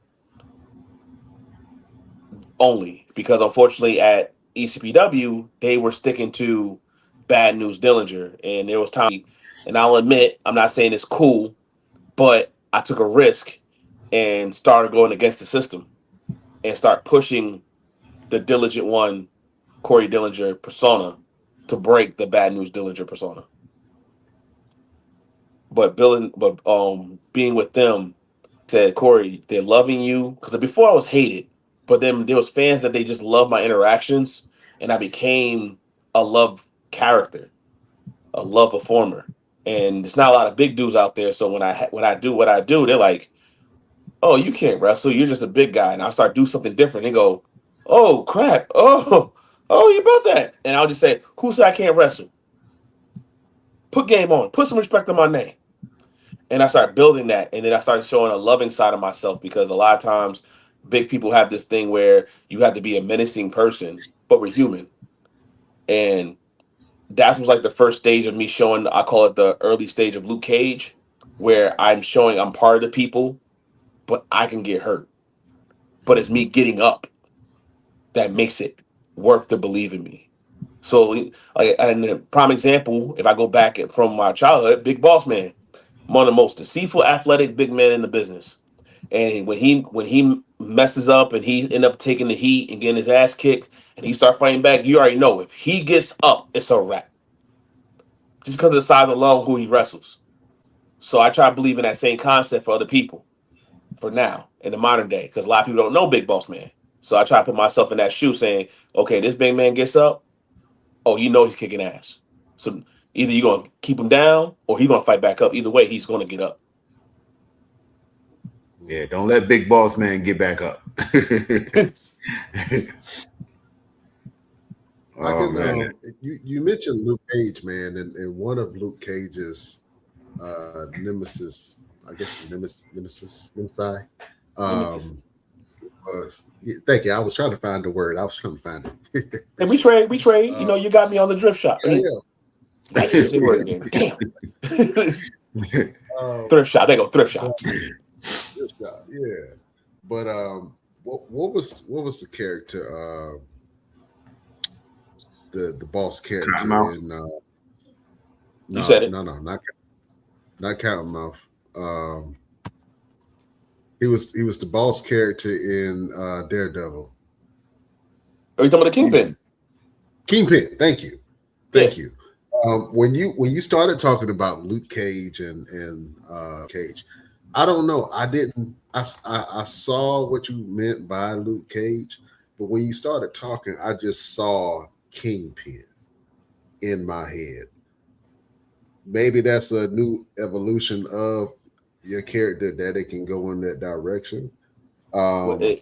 Only because unfortunately at ECPW they were sticking to Bad News Dillinger, and there was time. And I'll admit I'm not saying it's cool, but I took a risk and started going against the system and start pushing the diligent one, Corey Dillinger persona to break the Bad News Dillinger persona. But being with them said, Corey, they're loving you because before I was hated, but then there was fans that they just loved my interactions, and I became a love character, a love performer. And there's not a lot of big dudes out there, so when I do what I do, they're like, "Oh, you can't wrestle. You're just a big guy." And I'll start do something different. They go, "Oh crap! Oh, you about that?" And I'll just say, "Who said I can't wrestle? Put game on. Put some respect on my name." And I started building that, and then I started showing a loving side of myself because a lot of times big people have this thing where you have to be a menacing person, but we're human. And that was like the first stage of me showing, I call it the early stage of Luke Cage, where I'm showing I'm part of the people, but I can get hurt. But it's me getting up that makes it worth to believe in me. So, like, and the prime example, if I go back from my childhood, Big Boss Man, one of the most deceitful, athletic big men in the business. And when he messes up and he end up taking the heat and getting his ass kicked and he start fighting back, you already know if he gets up, it's a wrap. Just because of the size alone who he wrestles. So I try to believe in that same concept for other people for now in the modern day because a lot of people don't know Big Boss Man. So I try to put myself in that shoe saying, okay, this big man gets up. Oh, you know he's kicking ass. So either you're going to keep him down or he's going to fight back up. Either way, he's going to get up. Yeah, don't let Big Boss Man get back up. Man. You mentioned Luke Cage, man, and one of Luke Cage's nemesis, I guess nemesis. Thank you. I was trying to find the word. I was trying to find it. Hey, we trade. You know, you got me on the drift shop. Yeah. Damn. Thrift shop. They go thrift shop. Thrift shop. Yeah. But what was the character? The boss character in you said it. No, not Cottonmouth. He was the boss character in Daredevil. Are you talking about the Kingpin? Kingpin, thank you. When you started talking about Luke Cage and Cage, I don't know. I didn't I saw what you meant by Luke Cage, but when you started talking, I just saw Kingpin in my head. Maybe that's a new evolution of your character that it can go in that direction. Well, Um,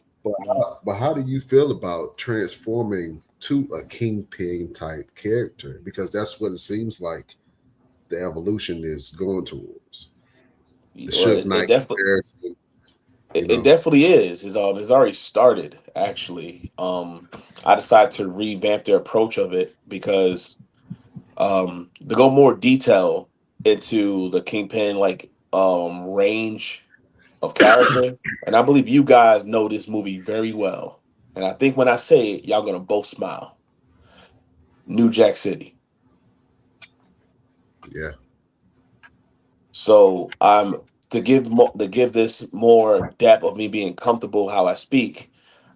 but how do you feel about transforming to a Kingpin type character? Because that's what it seems like the evolution is going towards. The well, Suge it Knight definitely comparison, you it know. definitely is. It's already started actually. I decided to revamp the approach of it because to go more detail into the Kingpin like range of character, and I believe you guys know this movie very well. And I think when I say it, y'all gonna both smile. New Jack City. Yeah. So to give this more depth of me being comfortable how I speak,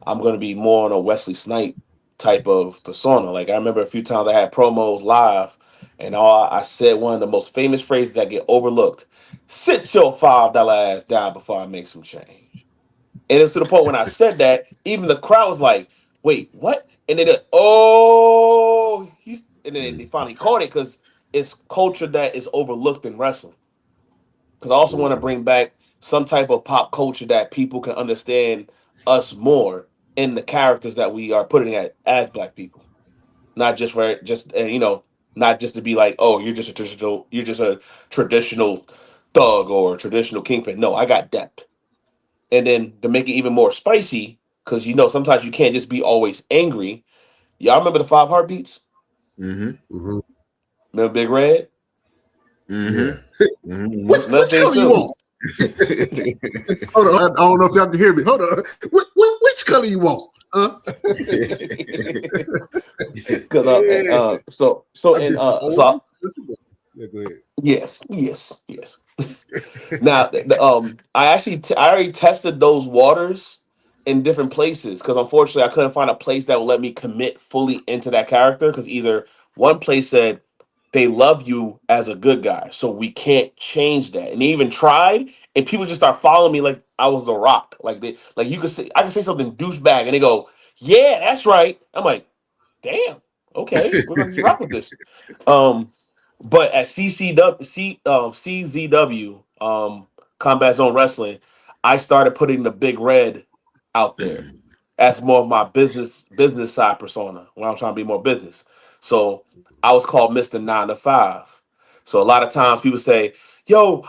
I'm gonna be more on a Wesley Snipe type of persona. Like I remember a few times I had promos live, and all I said one of the most famous phrases that get overlooked: "Sit your $5 ass down before I make some change." And it was to the point when I said that, even the crowd was like, "Wait, what?" And then, oh, and then they Mm, finally caught it because it's culture that is overlooked in wrestling. Because I also want to mm, bring back some type of pop culture that people can understand us more in the characters that we are putting at as Black people, not just for just not just to be like, oh, you're just a traditional thug or traditional kingpin. No, I got depth, and then to make it even more spicy, because sometimes you can't just be always angry. Y'all remember the Five Heartbeats? Mm-hmm. mm-hmm. Remember Big Red? Yeah. Mm-hmm. Which Mm-hmm. Another which thing color you too. want? Hold on. I don't know if y'all can hear me. Hold on. Which color you want? Huh? Because Yeah. so I and get the so orange. What you want? Yeah, go ahead. yes. Now, I actually I already tested those waters in different places because unfortunately I couldn't find a place that would let me commit fully into that character because either one place said they love you as a good guy, so we can't change that, and they even tried, and people just start following me like I was the Rock, like you could say I could say something douchebag, and they go, "Yeah, that's right." I'm like, "Damn, okay, we're gonna just rock with this." Um, but at CZW, Combat Zone Wrestling, I started putting the Big Red out there as more of my business side persona when I'm trying to be more business. So I was called Mr. 9 to 5. So a lot of times people say, "Yo,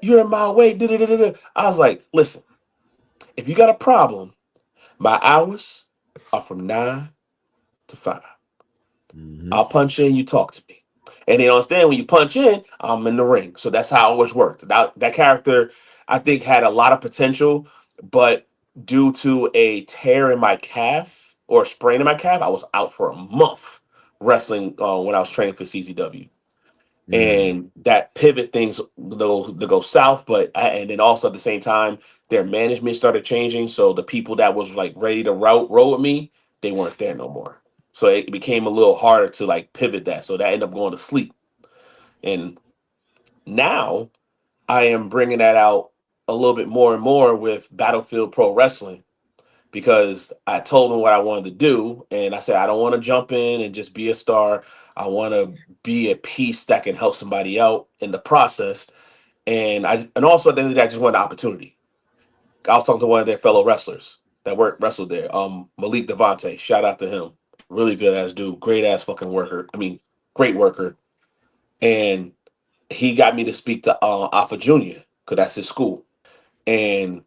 you're in my way." Da, da, da, da, da." I was like, "Listen, if you got a problem, my hours are from 9 to 5. Mm-hmm. I'll punch in, you talk to me." And they understand when you punch in, I'm in the ring. So that's how it always worked. That character, I think, had a lot of potential, but due to a tear in my calf or a sprain in my calf, I was out for a month wrestling when I was training for CZW. Mm. And that pivot things to go south, and then also at the same time, their management started changing. So the people that was like ready to roll with me, they weren't there no more. So it became a little harder to like pivot that. So that ended up going to sleep. And now I am bringing that out a little bit more and more with Battlefield Pro Wrestling because I told them what I wanted to do. And I said, I don't want to jump in and just be a star. I want to be a piece that can help somebody out in the process. And also at the end of the day, I just wanted an opportunity. I was talking to one of their fellow wrestlers that wrestled there, Malik Devante. Shout out to him. Really good ass dude. Great ass fucking worker. I mean, great worker. And he got me to speak to Alpha Junior because that's his school. And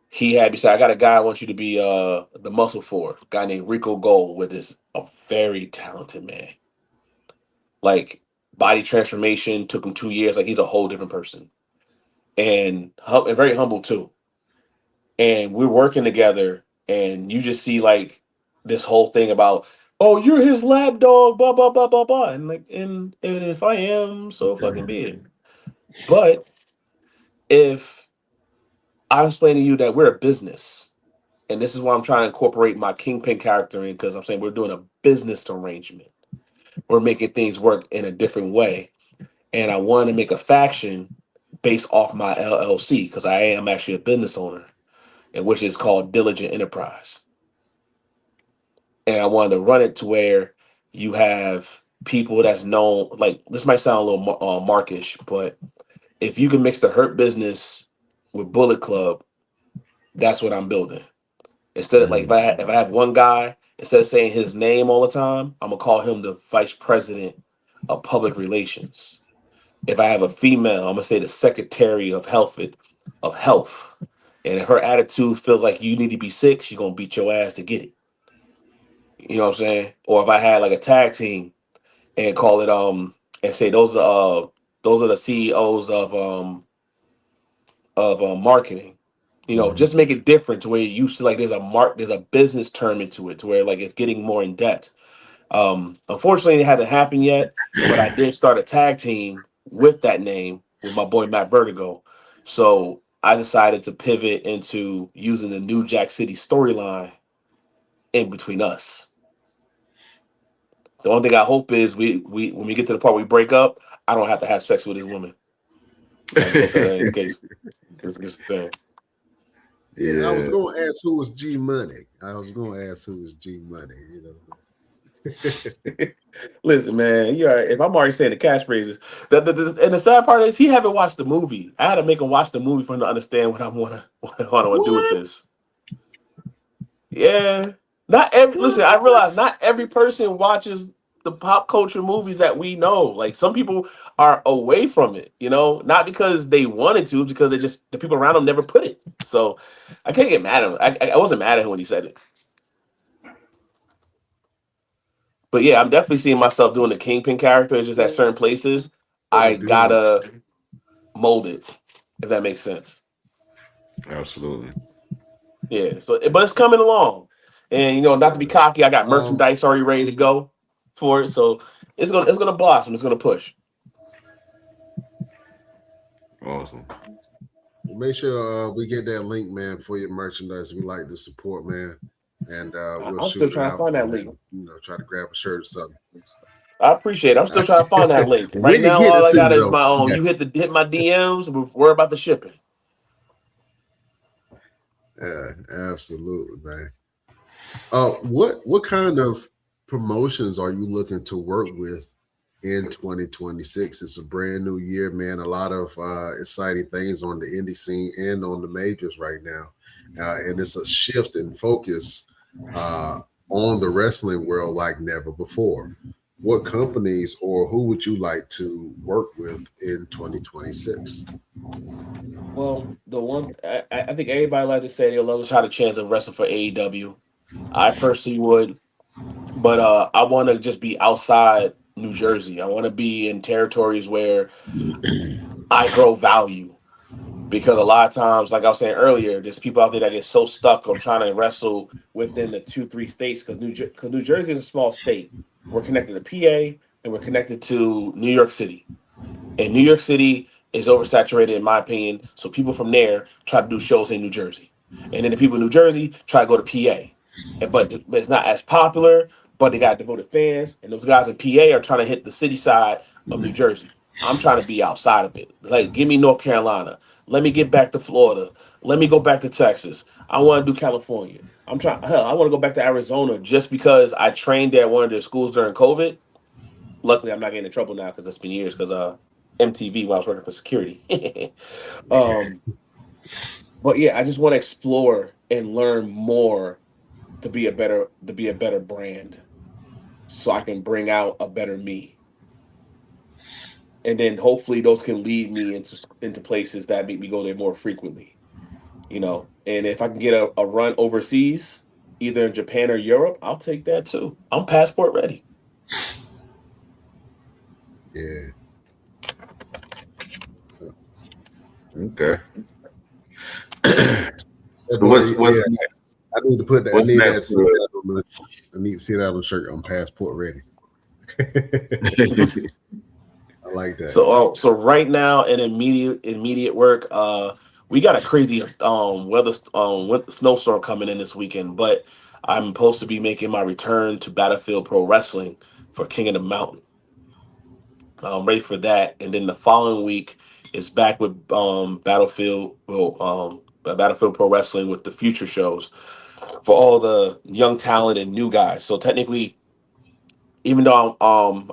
he had me say, I got a guy I want you to be the muscle for, a guy named Rico Gold, with this a very talented man. Like body transformation took him 2 years. Like he's a whole different person. And very humble too. And we're working together and you just see like this whole thing about, oh, you're his lab dog, blah blah blah blah blah. And like and if I am, so fucking be it. But if I explain to you that we're a business, and this is why I'm trying to incorporate my kingpin character in, because I'm saying we're doing a business arrangement. We're making things work in a different way. And I wanted to make a faction based off my LLC because I am actually a business owner. and which is called Diligent Enterprise. And I wanted to run it to where you have people that's known. Like this might sound a little markish, but if you can mix the Hurt Business with Bullet Club, that's what I'm building. Instead of like if I have one guy, instead of saying his name all the time, I'm gonna call him the vice president of public relations. If I have a female, I'm gonna say the secretary of health. And if her attitude feels like you need to be sick, she's gonna beat your ass to get it. You know what I'm saying? Or if I had like a tag team and call it and say those are the CEOs of marketing. You know, just make it different to where you used to like there's a business term into it to where like it's getting more in depth. Unfortunately, it hasn't happened yet, but I did start a tag team with that name with my boy Matt Vertigo. So I decided to pivot into using the New Jack City storyline in between us. The only thing I hope is we when we get to the part we break up, I don't have to have sex with this woman. In case. Yeah, I was going to ask who was G Money. You know. Listen, man, if I'm already saying the catchphrases, and the sad part is he haven't watched the movie. I had to make him watch the movie for him to understand what I want to do with this. Yeah, listen. I realize not every person watches the pop culture movies that we know. Like some people are away from it, you know, not because they wanted to, because the people around them never put it. So I can't get mad at him. I wasn't mad at him when he said it. But yeah, I'm definitely seeing myself doing the Kingpin character. It's just at certain places, I gotta mold it, if that makes sense. Absolutely. Yeah. So, but it's coming along, and not to be cocky, I got merchandise already ready to go for it. So it's gonna blossom. It's gonna push. Awesome. Make sure we get that link, man, for your merchandise. We like to support, man. And I'm still trying to find that link. Try to grab a shirt or something. I appreciate it. I'm still trying to find that link. Right now, all I got is my own. You hit my DMs. We'll worry about the shipping. Yeah, absolutely, man. What kind of promotions are you looking to work with in 2026? It's a brand new year, man. A lot of exciting things on the indie scene and on the majors right now, and it's a shift in focus on the wrestling world like never before. What companies or who would you like to work with in 2026? Well, the one I think everybody like to say they'll love to try the chance of wrestling for AEW. I personally would, but I want to just be outside New Jersey. I want to be in territories where I grow value. Because a lot of times, like I was saying earlier, there's people out there that get so stuck on trying to wrestle within the 2-3 states. Because New Jersey is a small state. We're connected to PA and we're connected to New York City. And New York City is oversaturated, in my opinion. So people from there try to do shows in New Jersey. And then the people in New Jersey try to go to PA. But it's not as popular, but they got devoted fans. And those guys in PA are trying to hit the city side of New Jersey. I'm trying to be outside of it. Like, give me North Carolina. Let me get back to Florida. Let me go back to Texas. I want to do California. I want to go back to Arizona just because I trained at one of their schools during COVID. Luckily, I'm not getting in trouble now because it's been years because MTV while I was working for security. But yeah, I just want to explore and learn more to be a better brand, so I can bring out a better me. And then hopefully those can lead me into places that make me go there more frequently. And if I can get a run overseas, either in Japan or Europe, I'll take that too. I'm passport ready. Yeah. Okay. So what's next? I need to put that. What's next? I need to see that on the shirt. I'm passport ready. I like that. So right now in immediate work, we got a crazy snowstorm coming in this weekend, but I'm supposed to be making my return to Battlefield Pro Wrestling for King of the Mountain. I'm ready for that, and then the following week is back with Battlefield. Well, Battlefield Pro Wrestling with the future shows for all the young talent and new guys. So technically, even though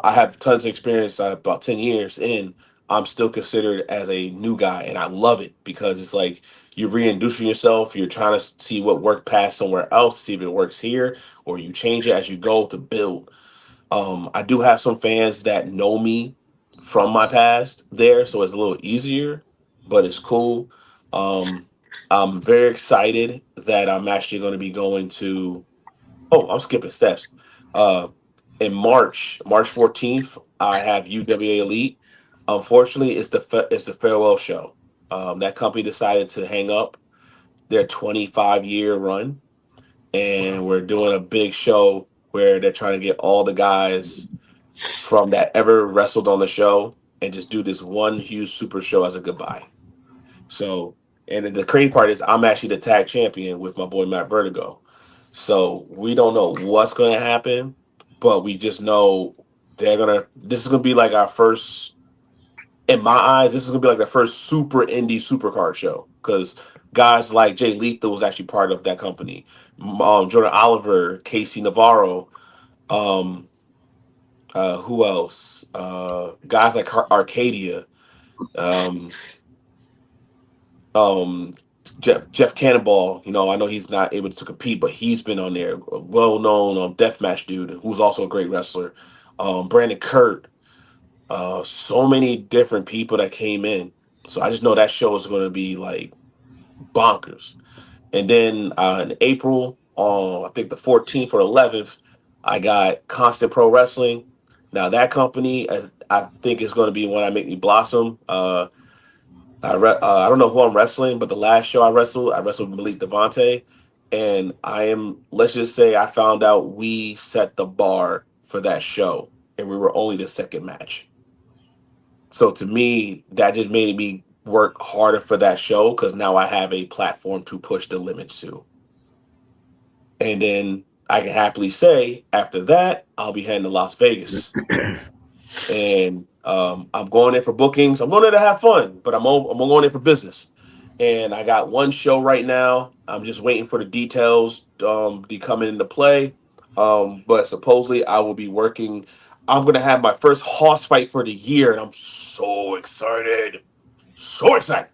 I have tons of experience, about 10 years in, I'm still considered as a new guy, and I love it because it's like you're reintroducing yourself. You're trying to see what worked past somewhere else, see if it works here, or you change it as you go to build. I do have some fans that know me from my past there, so it's a little easier, but it's cool. Um, I'm very excited that I'm actually going to be going to. Oh, I'm skipping steps. Uh, in March 14th, I have UWA Elite. Unfortunately, it's the farewell show. That company decided to hang up their 25-year run, and we're doing a big show where they're trying to get all the guys from that ever wrestled on the show and just do this one huge super show as a goodbye. So, and then the crazy part is I'm actually the tag champion with my boy Matt Vertigo. So we don't know what's going to happen, but we just know this is going to be like our first, in my eyes, this is going to be like the first super indie supercard show because guys like Jay Lethal was actually part of that company. Jordan Oliver, Casey Navarro, um, who else? Guys like Arcadia, um, um, Jeff Cannonball. You know, I know he's not able to compete, but he's been on there. A well-known deathmatch dude who's also a great wrestler. Brandon Kurt. So many different people that came in. So I just know that show is going to be like bonkers. And then in April, on I think the 14th or 11th, I got Constant Pro Wrestling. Now that company, I think is going to be one that make me blossom. I don't know who I'm wrestling, but the last show I wrestled Malik Devante, and I am. Let's just say I found out we set the bar for that show, and we were only the second match. So to me, that just made me work harder for that show because now I have a platform to push the limits to. And then I can happily say after that, I'll be heading to Las Vegas. And I'm going there for bookings. I'm going there to have fun, but I'm going there for business. And I got one show right now. I'm just waiting for the details to come into play. But supposedly I will be working. I'm going to have my first horse fight for the year, and I'm so excited. So excited.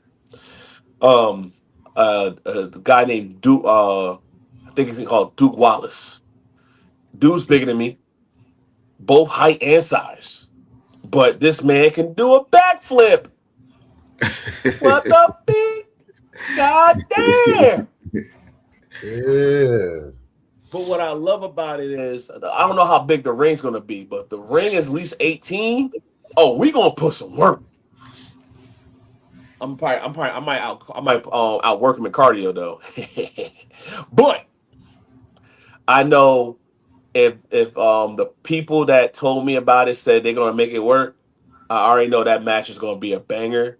The guy named Duke, I think he's called Duke Wallace. Dude's bigger than me, both height and size. But this man can do a backflip. What the beat? God damn. Yeah. But what I love about it is I don't know how big the ring's gonna be, but if the ring is at least 18, oh, we gonna put some work. I might outwork him in cardio though. But I know if the people that told me about it said they're gonna make it work, I already know that match is gonna be a banger,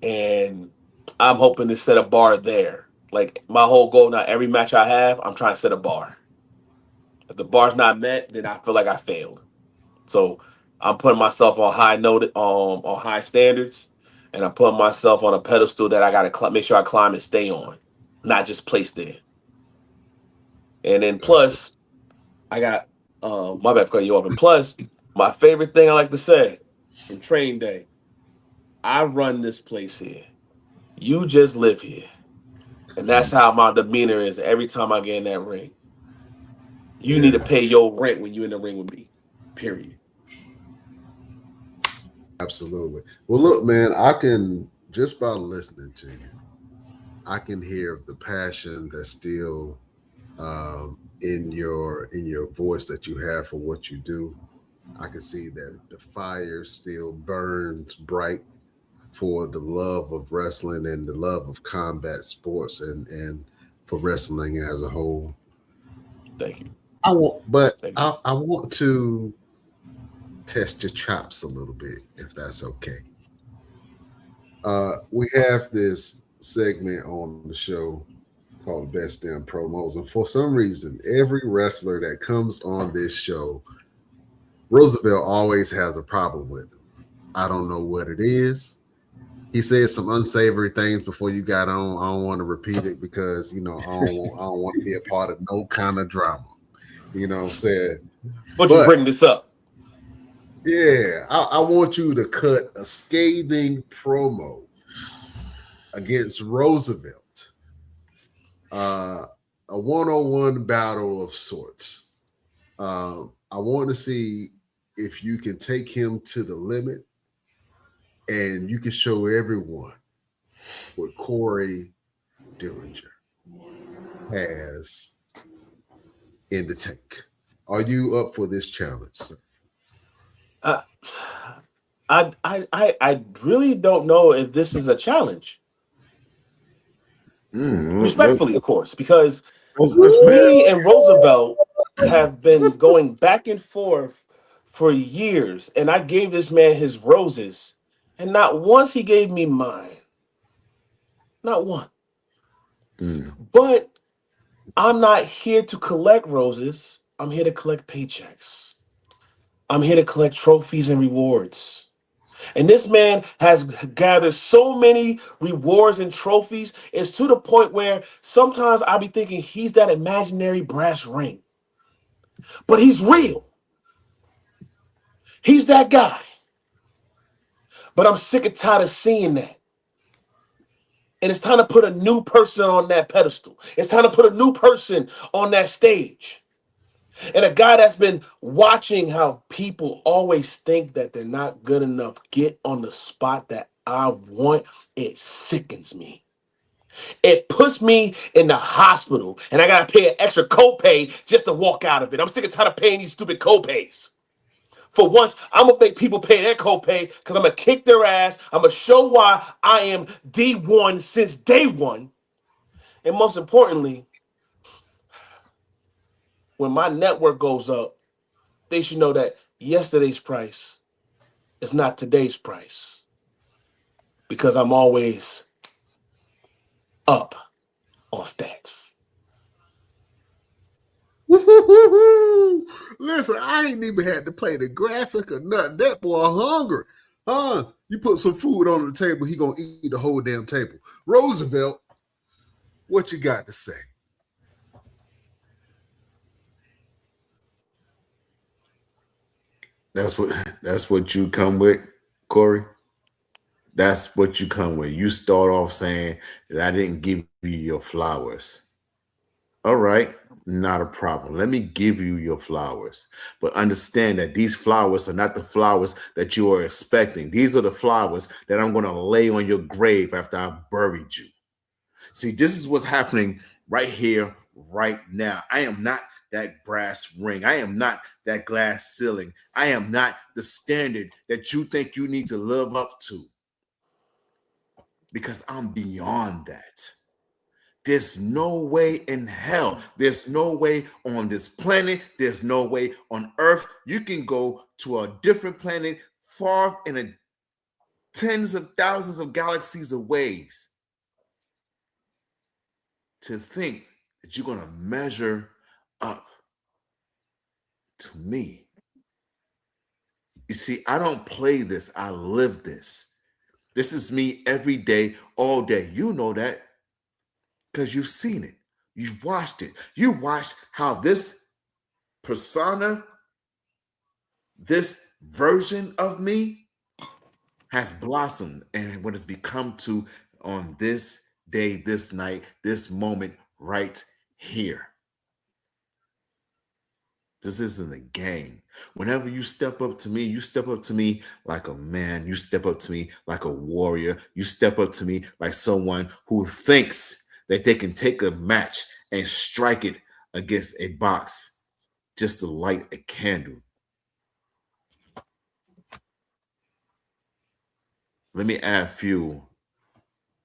and I'm hoping to set a bar there. Like my whole goal now, every match I have, I'm trying to set a bar. If the bar's not met, then I feel like I failed. So I'm putting myself on on high standards, and I'm putting myself on a pedestal that I gotta make sure I climb and stay on, not just place there. And then Absolutely. plus, I got my bad for cutting you off. And plus, my favorite thing I like to say from train day, I run this place here. You just live here. And that's how my demeanor is every time I get in that ring. You need to Yeah, pay your rent when you're in the ring with me. Period. absolutely. Well, look, man, I can just by listening to you, I can hear the passion that's still in your voice that you have for what you do. I can see that the fire still burns bright for the love of wrestling and the love of combat sports and for wrestling as a whole. Thank you. But Thank you. I want to test your chops a little bit, if that's okay. We have this segment on the show called Best Damn Promos, and for some reason, every wrestler that comes on this show, Roosevelt always has a problem with him. I don't know what it is. He said some unsavory things before you got on. I don't want to repeat it because I don't want to be a part of no kind of drama. You know what I'm saying? But you But bring this up. yeah, I want you to cut a scathing promo against Roosevelt, a one-on-one battle of sorts. I want to see if you can take him to the limit, and you can show everyone what Corey Dillinger has in the tank. Are you up for this challenge, sir? Uh, I really don't know if this is a challenge. Let's, Respectfully, of course, because let's pay. me and Roosevelt have been going back and forth for years, and I gave this man his roses, and not once he gave me mine. Not one. But I'm not here to collect roses. I'm here to collect paychecks. I'm here to collect trophies and rewards. And this man has gathered so many rewards and trophies. It's to the point where sometimes I be thinking he's that imaginary brass ring. But he's real. He's that guy. But I'm sick and tired of seeing that. And it's time to put a new person on that pedestal. It's time to put a new person on that stage. And a guy that's been watching how people always think that they're not good enough get on the spot that I want, it sickens me. It puts me in the hospital and I gotta pay an extra copay just to walk out of it. I'm sick and tired of paying these stupid copays. For once, I'm gonna make people pay their copay because I'm gonna kick their ass. I'm gonna show why I am D1 since day one. And most importantly, when my network goes up, they should know that yesterday's price is not today's price because I'm always up on stacks. Listen, I ain't even had to play the graphic or nothing. That boy hungry. You put some food on the table, he gonna eat the whole damn table. Roosevelt, what you got to say? That's what you come with, Corey. That's what you come with. You start off saying that I didn't give you your flowers. All right, not a problem. Let me give you your flowers. But understand that these flowers are not the flowers that you are expecting. These are the flowers that I'm going to lay on your grave after I've buried you. See, this is what's happening right here, right now. I am not that brass ring. I am not that glass ceiling. I am not the standard that you think you need to live up to because I'm beyond that. There's no way in hell. There's no way on this planet. There's no way on Earth. You can go to a different planet far in a tens of thousands of galaxies away to think that you're going to measure up to me. You see, I don't play this. I live this. This is me every day, all day. You know that because you've seen it. You've watched it. You watched how this persona, this version of me has blossomed and what it's become to on this day, this night, this moment right here. This isn't a game. Whenever you step up to me, you step up to me like a man. You step up to me like a warrior. You step up to me like someone who thinks that they can take a match and strike it against a box just to light a candle. Let me add fuel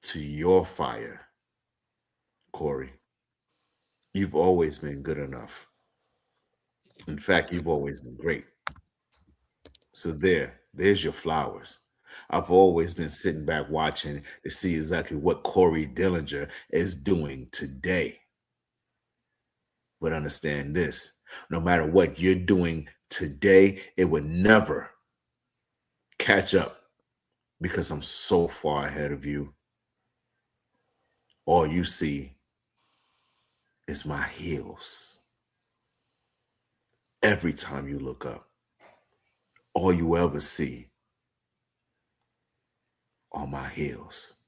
to your fire, Corey. You've always been good enough. In fact, you've always been great. So there's your flowers. I've always been sitting back watching to see exactly what Corey Dillinger is doing today. But understand this, no matter what you're doing today, it would never catch up because I'm so far ahead of you. All you see is my heels. Every time you look up, all you ever see are my heels.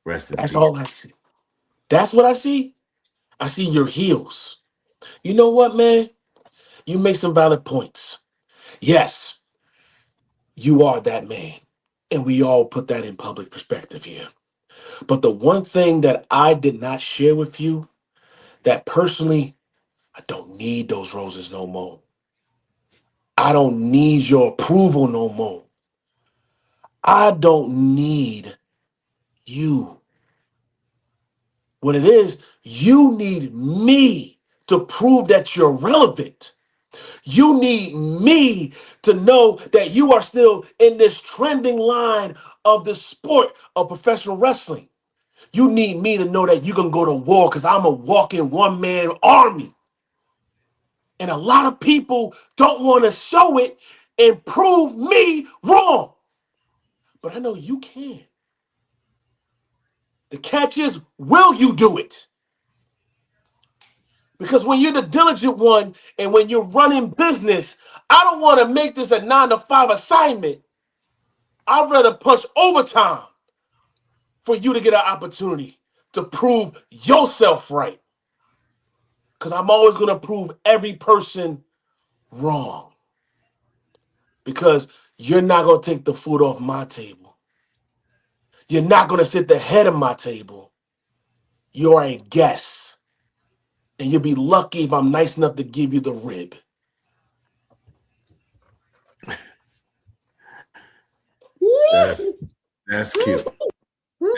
Rest in That's peace. all I see. That's what I see. I see your heels. You know what, man? You make some valid points. Yes, you are that man. And we all put that in public perspective here. But the one thing that I did not share with you, that personally, I don't need those roses no more. I don't need your approval no more. I don't need you. What it is, you need me to prove that you're relevant. You need me to know that you are still in this trending line of the sport of professional wrestling. You need me to know that you can go to war because I'm a walking one-man army. And a lot of people don't want to show it and prove me wrong. But I know you can. The catch is, will you do it? Because when you're the diligent one and when you're running business, I don't want to make this a 9-to-5 assignment. I'd rather push overtime for you to get an opportunity to prove yourself right. Because I'm always going to prove every person wrong. Because you're not going to take the food off my table. You're not going to sit the head of my table. You're a guest. And you'll be lucky if I'm nice enough to give you the rib. That's that's cute.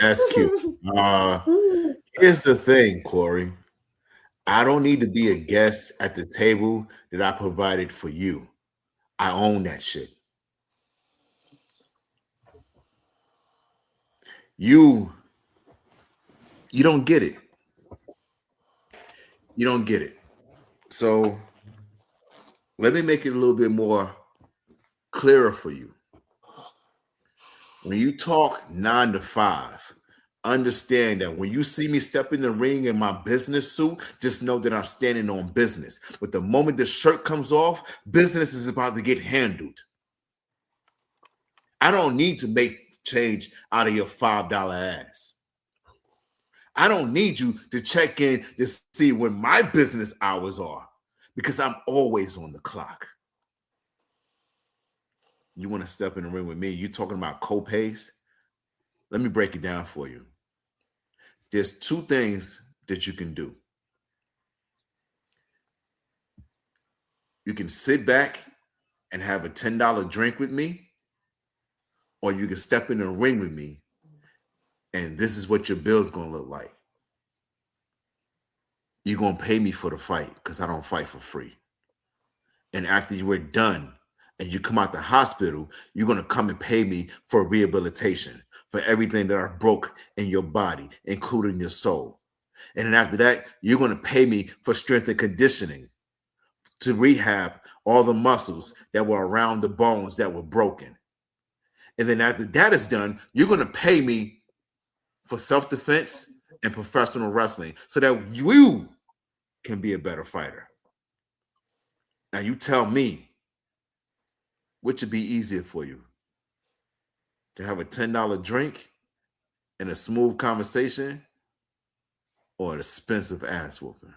That's cute. Here's the thing, Corey. I don't need to be a guest at the table that I provided for you. I own that shit. You you don't get it. You don't get it. So let me make it a little bit more clearer for you. When you talk 9 to 5, understand that when you see me step in the ring in my business suit, just know that I'm standing on business. But the moment the shirt comes off, business is about to get handled. I don't need to make change out of your $5 ass. I don't need you to check in to see when my business hours are because I'm always on the clock. You want to step in the ring with me? You talking about co-pays? Let me break it down for you. There's 2 things that you can do. You can sit back and have a $10 drink with me, or you can step in the ring with me, and this is what your bill's going to look like. You're going to pay me for the fight because I don't fight for free. And after you were done and you come out the hospital, you're going to come and pay me for rehabilitation, for everything that I broke in your body, including your soul. And then after that, you're going to pay me for strength and conditioning to rehab all the muscles that were around the bones that were broken. And then after that is done, you're going to pay me for self-defense and professional wrestling so that you can be a better fighter. Now you tell me, which would be easier for you? To have a $10 drink and a smooth conversation, or an expensive ass whooping?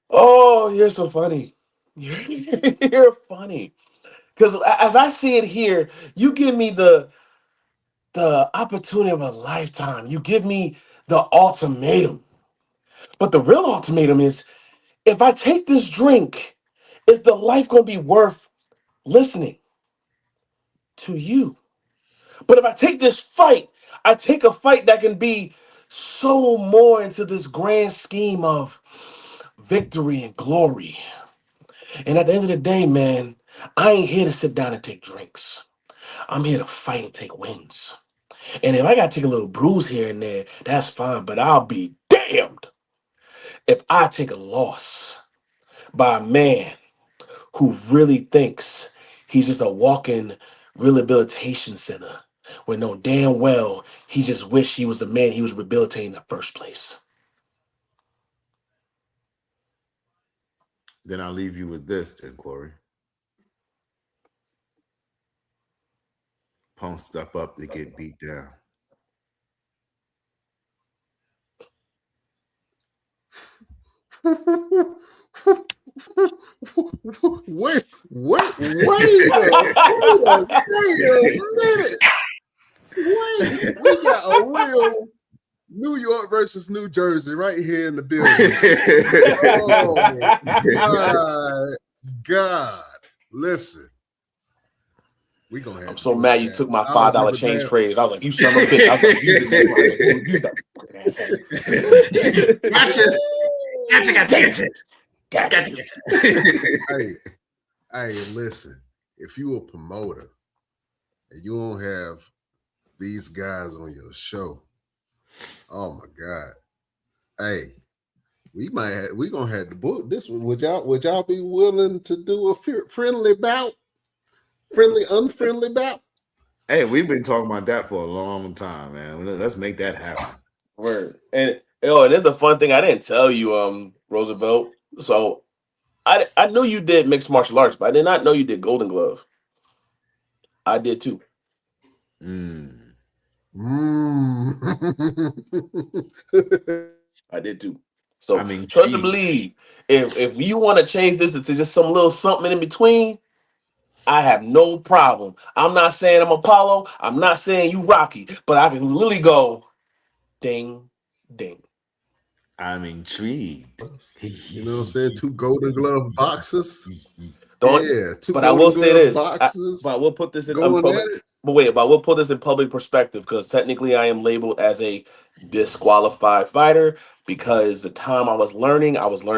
Oh, you're so funny. You're funny. Because as I see it here, you give me the opportunity of a lifetime. You give me the ultimatum. But the real ultimatum is, if I take this drink, is the life going to be worth listening to you? But if I take this fight, I take a fight that can be so more into this grand scheme of victory and glory. And at the end of the day, man, I ain't here to sit down and take drinks. I'm here to fight and take wins. And if I got to take a little bruise here and there, that's fine. But I'll be damned if I take a loss by a man who really thinks he's just a walking rehabilitation center when no damn well he just wished he was the man he was rehabilitating in the first place. Then I'll leave you with this, then, Corey. Punk step up to get beat down. Wait a minute. Wait, we got a real New York versus New Jersey right here in the building. Oh my God. Listen. We gonna have I'm so mad you took my $5 change phrase. I was like, you son of a bitch. I was like, Gotcha. Hey, listen. If you a promoter and you don't have these guys on your show, oh my God. Hey, we gonna have to book this one. Would y'all be willing to do a friendly bout? Unfriendly bout? Hey, we've been talking about that for a long time, man. Let's make that happen. Word. And it's a fun thing I didn't tell you, Roosevelt. So I knew you did mixed martial arts, but I did not know you did Golden Glove. I did too. I did too. So trust and believe. If you want to change this to just some little something in between, I have no problem. I'm not saying I'm Apollo. I'm not saying you Rocky, but I can literally go ding, ding. I'm intrigued. You know what I'm saying? 2 Golden Glove boxers. But I will say this. But I will put this in public. But I will put this in public perspective because technically I am labeled as a disqualified fighter because the time I was learning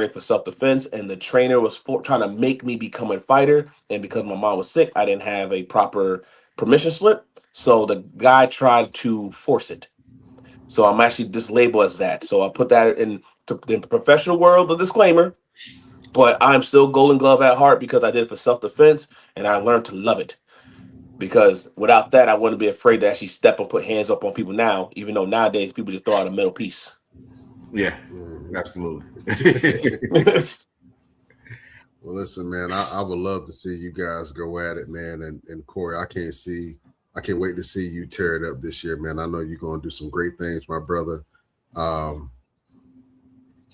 for self-defense, and the trainer was trying to make me become a fighter. And because my mom was sick, I didn't have a proper permission slip. So the guy tried to force it. So I'm actually dislabeled as that. So I put that in the professional world, the disclaimer. But I'm still Golden Glove at heart because I did it for self-defense, and I learned to love it. Because without that, I wouldn't be afraid to actually step and put hands up on people now, even though nowadays people just throw out a middle piece. Yeah, absolutely. Well, listen, man, I would love to see you guys go at it, man. And Corey, I can't wait to see you tear it up this year, man. I know you're going to do some great things, my brother.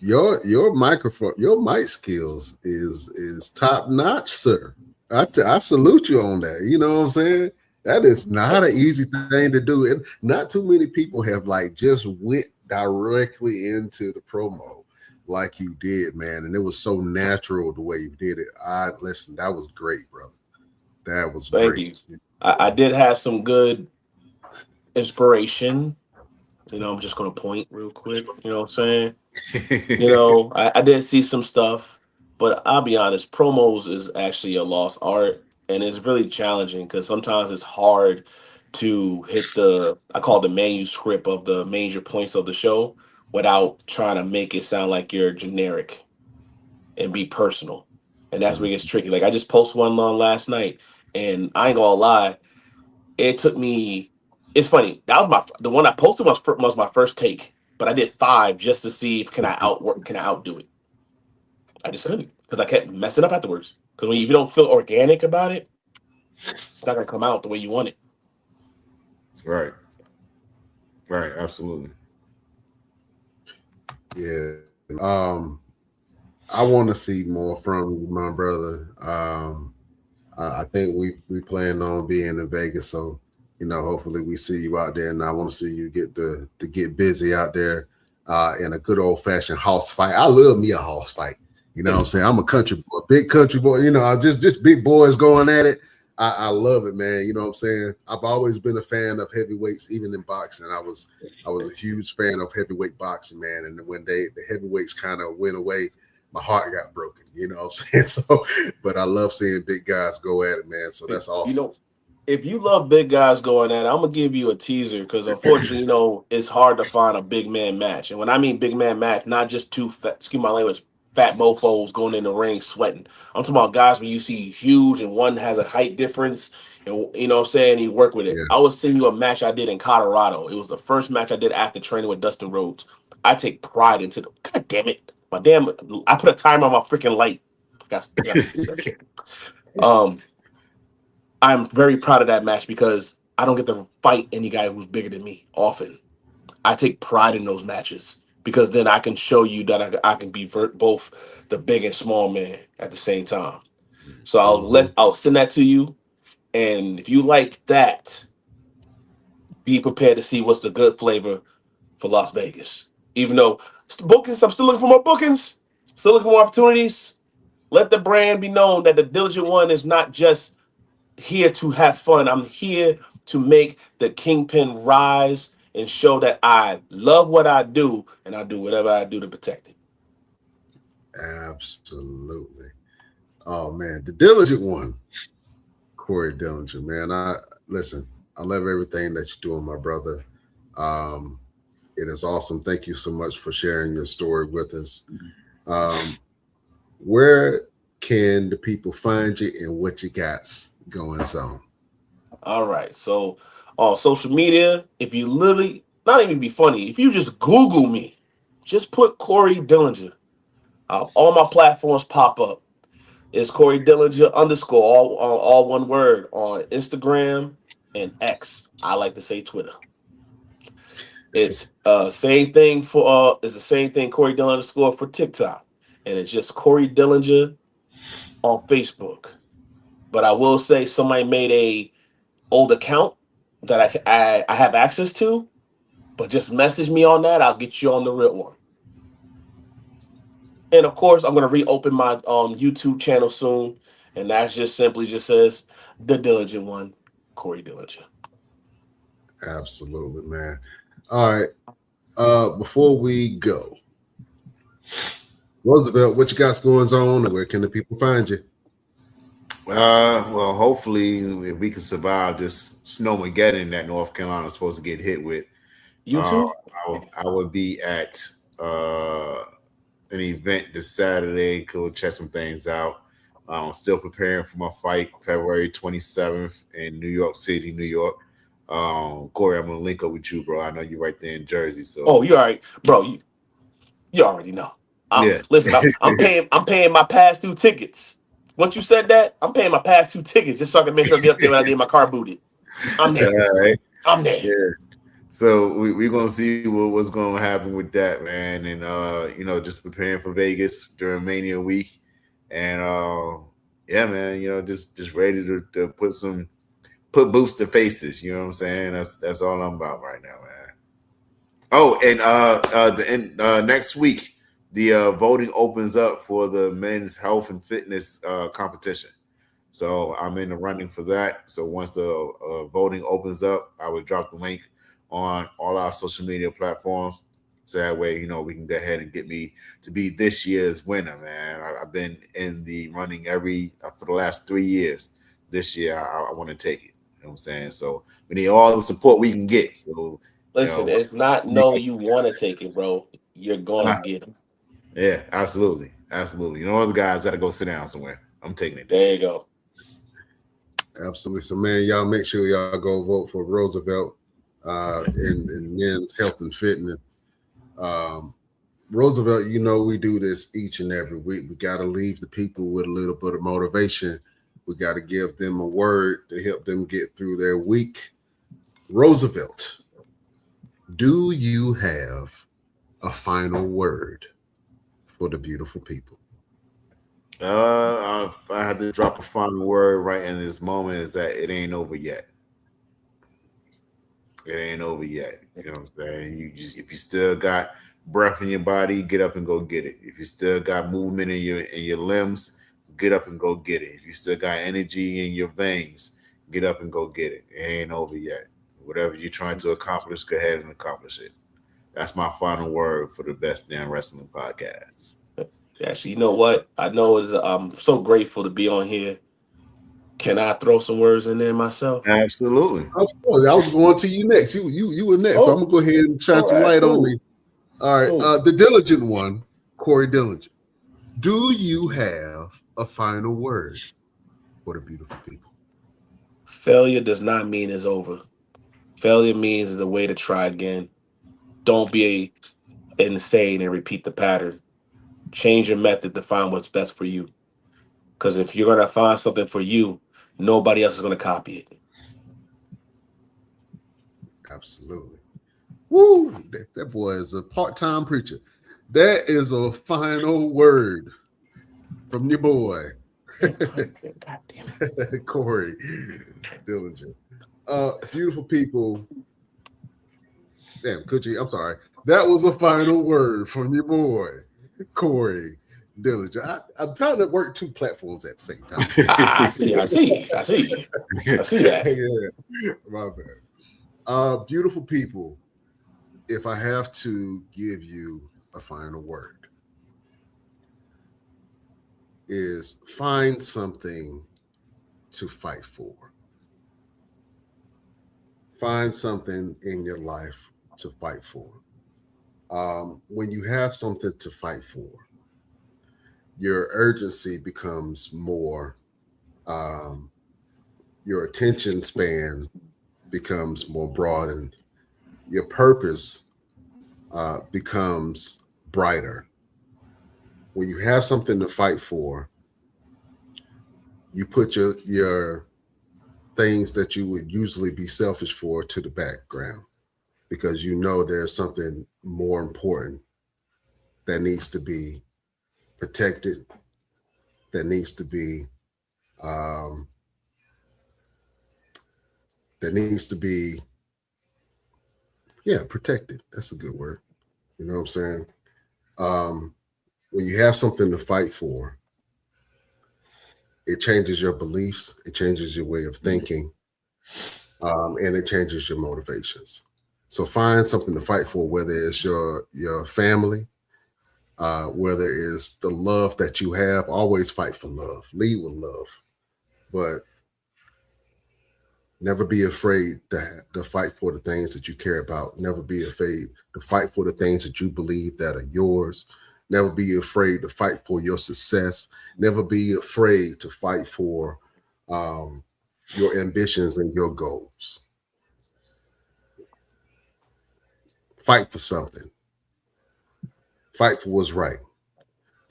Your microphone, your mic skills is top notch, sir. I salute you on that. You know what I'm saying? That is not an easy thing to do. And not too many people have just went directly into the promo like you did, man. And it was so natural the way you did it. Listen, that was great, brother. That was great. Thank you. I did have some good inspiration. I'm just going to point real quick. You know what I'm saying? I did see some stuff, but I'll be honest, promos is actually a lost art, and it's really challenging because sometimes it's hard to hit I call it the manuscript of the major points of the show without trying to make it sound like you're generic and be personal. And that's where it gets tricky. Like I just posted one on last night, and I ain't gonna lie, it took me. It's funny. That was the one I posted was my first take, but I did 5 just to see if can I outdo it. I just couldn't because I kept messing up afterwards. Because if you don't feel organic about it, it's not gonna come out the way you want it. Right. Absolutely. Yeah. I want to see more from you, my brother. I think we plan on being in Vegas, so hopefully we see you out there, and I want to see you get to get busy out there in a good old fashioned house fight. I love me a house fight. You know what I'm saying? I'm a country boy, big country boy. Just big boys going at it. I love it, man. You know what I'm saying? I've always been a fan of heavyweights, even in boxing. I was a huge fan of heavyweight boxing, man. And when the heavyweights kind of went away, my heart got broken. You know what I'm saying? So, but I love seeing big guys go at it, man. So that's awesome. If you love big guys going at it, I'm gonna give you a teaser because unfortunately, it's hard to find a big man match. And when I mean big man match, not just excuse my language, fat mofos going in the ring sweating. I'm talking about guys when you see huge and one has a height difference, and you know what I'm saying, you work with it. Yeah. I was sending you a match I did in Colorado. It was the first match I did after training with Dustin Rhodes. I take pride into the God damn it. I put a timer on my freaking light. I gotta fix that shit. I'm very proud of that match because I don't get to fight any guy who's bigger than me often. I take pride in those matches because then I can show you that I can be both the big and small man at the same time. So I'll send that to you, and if you like that, be prepared to see what's the good flavor for Las Vegas. Even though bookings, I'm still looking for more bookings, still looking for more opportunities. Let the brand be known that the Diligent One is not just here to have fun. I'm here to make the Kingpin rise and show that I love what I do and I do whatever I do to protect it. Absolutely. Oh man, the Diligent One, Corey Dillinger, man. I love everything that you're doing, my brother. It is awesome. Thank you so much for sharing your story with us. Where can the people find you and what you got going on? All right. So on social media, if you literally, not even be funny, if you just Google me, just put Corey Dillinger. All my platforms pop up. It's Corey Dillinger _ all one word on Instagram and X. I like to say Twitter. It's same thing for it's the same thing Corey Dillinger _ for TikTok, and it's just Corey Dillinger on Facebook. But I will say somebody made a old account that I have access to, but just message me on that. I'll get you on the real one. And of course, I'm gonna reopen my YouTube channel soon, and that's just simply just says the Diligent One, Corey Dillinger. Absolutely, man. All right. Before we go, Roosevelt, what you got going on, and where can the people find you? Well, hopefully, if we can survive this snowmageddon that North Carolina is supposed to get hit with, YouTube. I would be at an event this Saturday. Go check some things out. I'm still preparing for my fight February 27th in New York City, New York. Corey, I'm gonna link up with you, bro. I know you're right there in Jersey. So You all right, bro? You already know. Yeah. Listen, I'm paying my past due tickets. Once you said that, I'm paying my past 2 tickets just so I can make sure I get up there when I get my car booted. I'm there. Right. I'm there. Yeah. So we're gonna see what's gonna happen with that, man. And just preparing for Vegas during Mania week. And yeah, man, just ready to put boots to faces, you know what I'm saying? That's all I'm about right now, man. Oh, and next week the voting opens up for the men's health and fitness competition. So I'm in the running for that. So once the voting opens up, I will drop the link on all our social media platforms. So that way, we can go ahead and get me to be this year's winner, man. I've been in the running for the last 3 years. This year, I want to take it. You know what I'm saying? So we need all the support we can get. So listen, it's not you want to take it, bro. You're gonna get it. Yeah, absolutely. Other guys got to go sit down somewhere. I'm taking it. There you go. Absolutely. So, man, y'all make sure y'all go vote for Roosevelt in men's health and fitness. Roosevelt, we do this each and every week. We got to leave the people with a little bit of motivation. We got to give them a word to help them get through their week. Roosevelt, do you have a final word for the beautiful people? If I had to drop a final word right in this moment, is that it ain't over yet. It ain't over yet. You know what I'm saying? If you still got breath in your body, get up and go get it. If you still got movement in your limbs, get up and go get it. If you still got energy in your veins, get up and go get it. It ain't over yet. Whatever you're trying to accomplish, go ahead and accomplish it. That's my final word for the Best Damn Wrestling Podcast. Actually, you know what? I know I'm so grateful to be on here. Can I throw some words in there myself? Absolutely. Of course. I was going to you next. You were next. So I'm gonna go ahead and shine some light on me. All right. The Diligent One, Corey Dillinger. Do you have a final word for the beautiful people? Failure does not mean it's over. Failure means it's a way to try again. Don't be insane and repeat the pattern. Change your method to find what's best for you. Because if you're gonna find something for you, nobody else is gonna copy it. Absolutely. Woo! That boy is a part-time preacher. That is a final word from your boy, God damn it. Corey Dillinger. Beautiful people. Damn, Coochie, I'm sorry. That was a final word from your boy, Corey Dillinger. I'm trying to work two platforms at the same time. I see that. Yeah, my bad. Beautiful people, if I have to give you a final word, is find something to fight for. Find something in your life to fight for. When you have something to fight for, your urgency becomes more, your attention span becomes more broadened, your purpose becomes brighter. When you have something to fight for, you put your things that you would usually be selfish for to the background because you know there's something more important that needs to be protected, that needs to be um, protected. That's a good word. You know what I'm saying? Um, when you have something to fight for, it changes your beliefs, it changes your way of thinking, and it changes your motivations. So find something to fight for, whether it's your family, whether it's the love that you have. Always fight for love. Lead with love, but never be afraid to fight for the things that you care about. Never be afraid to fight for the things that you believe that are yours. Never be afraid to fight for your success. Never be afraid to fight for your ambitions and your goals. Fight for something. Fight for what's right.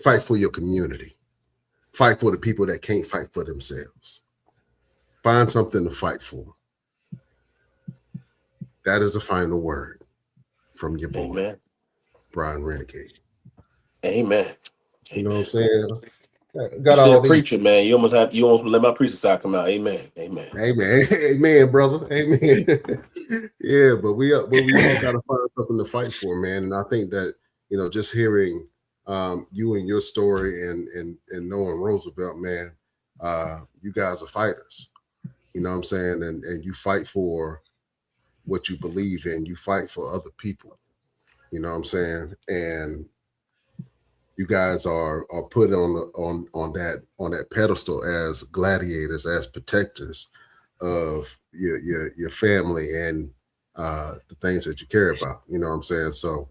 Fight for your community. Fight for the people that can't fight for themselves. Find something to fight for. That is a final word from your boy, Amen. Brian Renegade. Amen. You know what I'm saying? You Got still all these. preaching, man. You almost let my preacher side come out. Amen. Amen. Amen. Amen, brother. Amen. Yeah, but we all gotta find something to fight for, man. And I think that, just hearing you and your story and knowing Roosevelt, man, you guys are fighters. You know what I'm saying? And you fight for what you believe in. You fight for other people. You know what I'm saying? And you guys are put on that pedestal as gladiators, as protectors of your family and the things that you care about. You know what I'm saying? So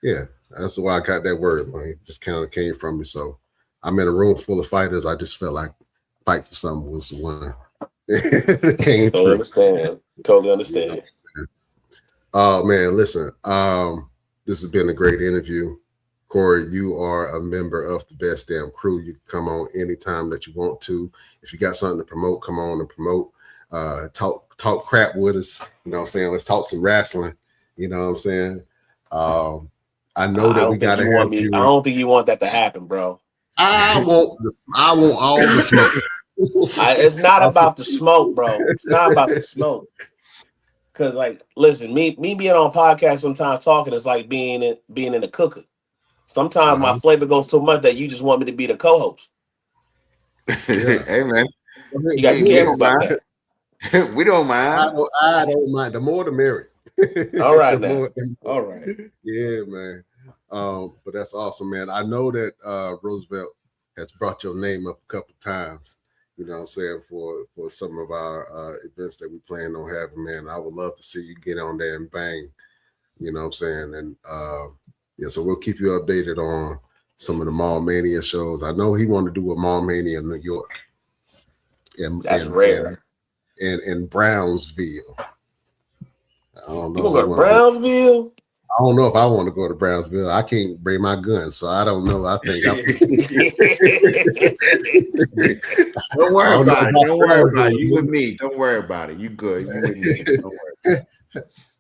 yeah, that's why I got that word, man. It just kind of came from me. So I'm in a room full of fighters. I just felt like fight for something was the one that came through. Totally understand. Oh man, listen. This has been a great interview. Corey, you are a member of the Best Damn Crew. You can come on anytime that you want to. If you got something to promote, come on and promote. Talk crap with us. You know what I'm saying? Let's talk some wrestling. You know what I'm saying? I know that we gotta have you. I don't think you want that to happen, bro. I want all the smoke. It's not about the smoke, bro. It's not about the smoke. Cause listen, me being on podcast sometimes talking is like being in a cooker. Sometimes my flavor goes so much that you just want me to be the co-host. Yeah. Hey man, You got to be careful about that. We don't mind. I don't mind. The more the merrier. All right, now. All right. Yeah, man. But that's awesome, man. I know that Roosevelt has brought your name up a couple times. You know what I'm saying, for some of our events that we plan on having, man. I would love to see you get on there and bang. You know what I'm saying? And yeah, so we'll keep you updated on some of the Mall Mania shows. I know he wanted to do a Mall Mania in New York. That's rare. In Brownsville. I don't know. You gonna go to Brownsville? I don't know if I want to go to Brownsville. I can't bring my gun, so I don't know. I think Don't worry about it. Don't worry about it. You with me. Don't worry about it. You good. You with me. Don't worry.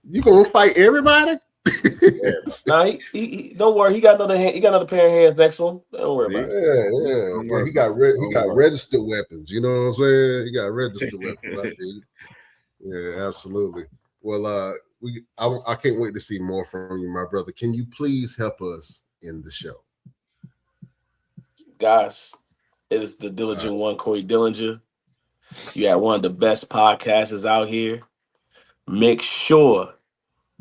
You gonna fight everybody? Nah, he don't worry. He got another hand. He got another pair of hands next to him. Don't worry about it. Yeah. He got registered weapons. You know what I'm saying? He got registered weapons. Yeah, absolutely. Well, I can't wait to see more from you, my brother. Can you please help us in the show, guys? It is the Diligent One, Corey Dillinger. You have one of the best podcasters out here. Make sure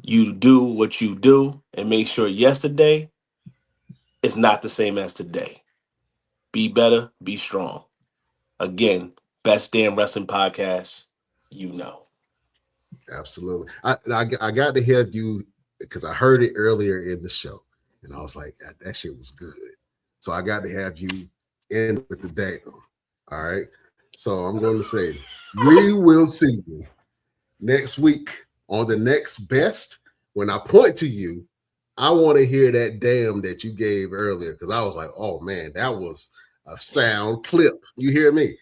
you do what you do, and make sure yesterday is not the same as today. Be better, be strong. Again, best damn wrestling podcast, you know. Absolutely. I got to have you because I heard it earlier in the show, and I was like, that shit was good. So I got to have you in with the damn. All right. So I'm going to say, we will see you next week on the next best. When I point to you, I want to hear that damn that you gave earlier because I was like, oh man, that was a sound clip. You hear me?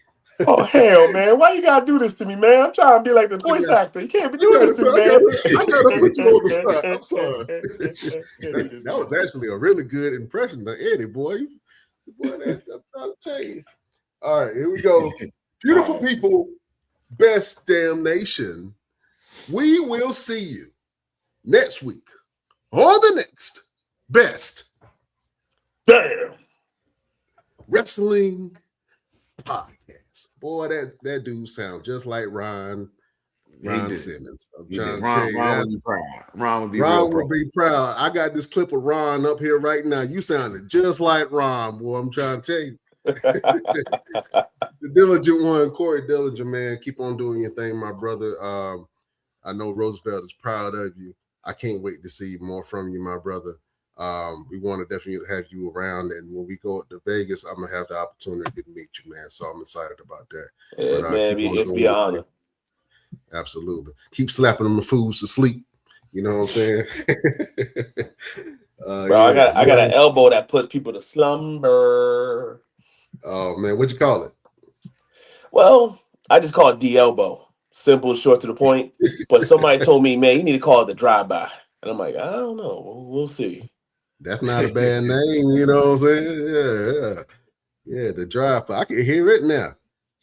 Oh hell, man! Why you gotta do this to me, man? I'm trying to be like the voice actor. You can't be doing this to me, man. I gotta put you on the spot. I'm sorry. That was actually a really good impression of Eddie, boy. Boy, I'm trying to tell you. All right, here we go. Beautiful people, best damn nation. We will see you next week on the next best damn wrestling podcast. Boy, that dude sounds just like Ron Simmons. I'm trying to tell you, Ron would be proud. Ron would be proud. I got this clip of Ron up here right now. You sounded just like Ron, boy. I'm trying to tell you. The Diligent One, Corey Dillinger, man. Keep on doing your thing, my brother. I know Roosevelt is proud of you. I can't wait to see more from you, my brother. We want to definitely have you around, and when we go to Vegas, I'm gonna have the opportunity to meet you, man. So I'm excited about that. Yeah, but, man, it's be an honor. Absolutely. Keep slapping them the fools to sleep. You know what I'm saying? Bro, I got an elbow that puts people to slumber. Oh man, what'd you call it? Well, I just call it the elbow. Simple, short, to the point. But somebody told me, man, you need to call it the drive-by. And I'm like, I don't know. We'll see. That's not a bad name, you know what I'm saying? Yeah, the drive-by. I can hear it now.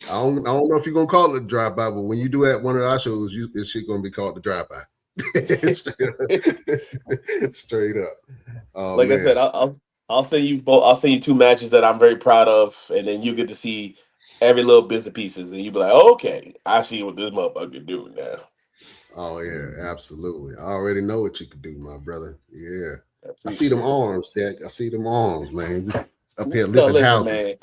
I don't know if you're gonna call it a drive-by, but when you do at one of our shows, this shit gonna be called the drive-by. Straight up. Oh, like man. I said, I'll send you both. I'll send you 2 matches that I'm very proud of, and then you get to see every little bits and pieces, and you be like, okay, I see what this motherfucker do now. Oh yeah, absolutely. I already know what you could do, my brother. Yeah, I see them arms, Jack. I see them arms, man. Up here lifting houses. Man.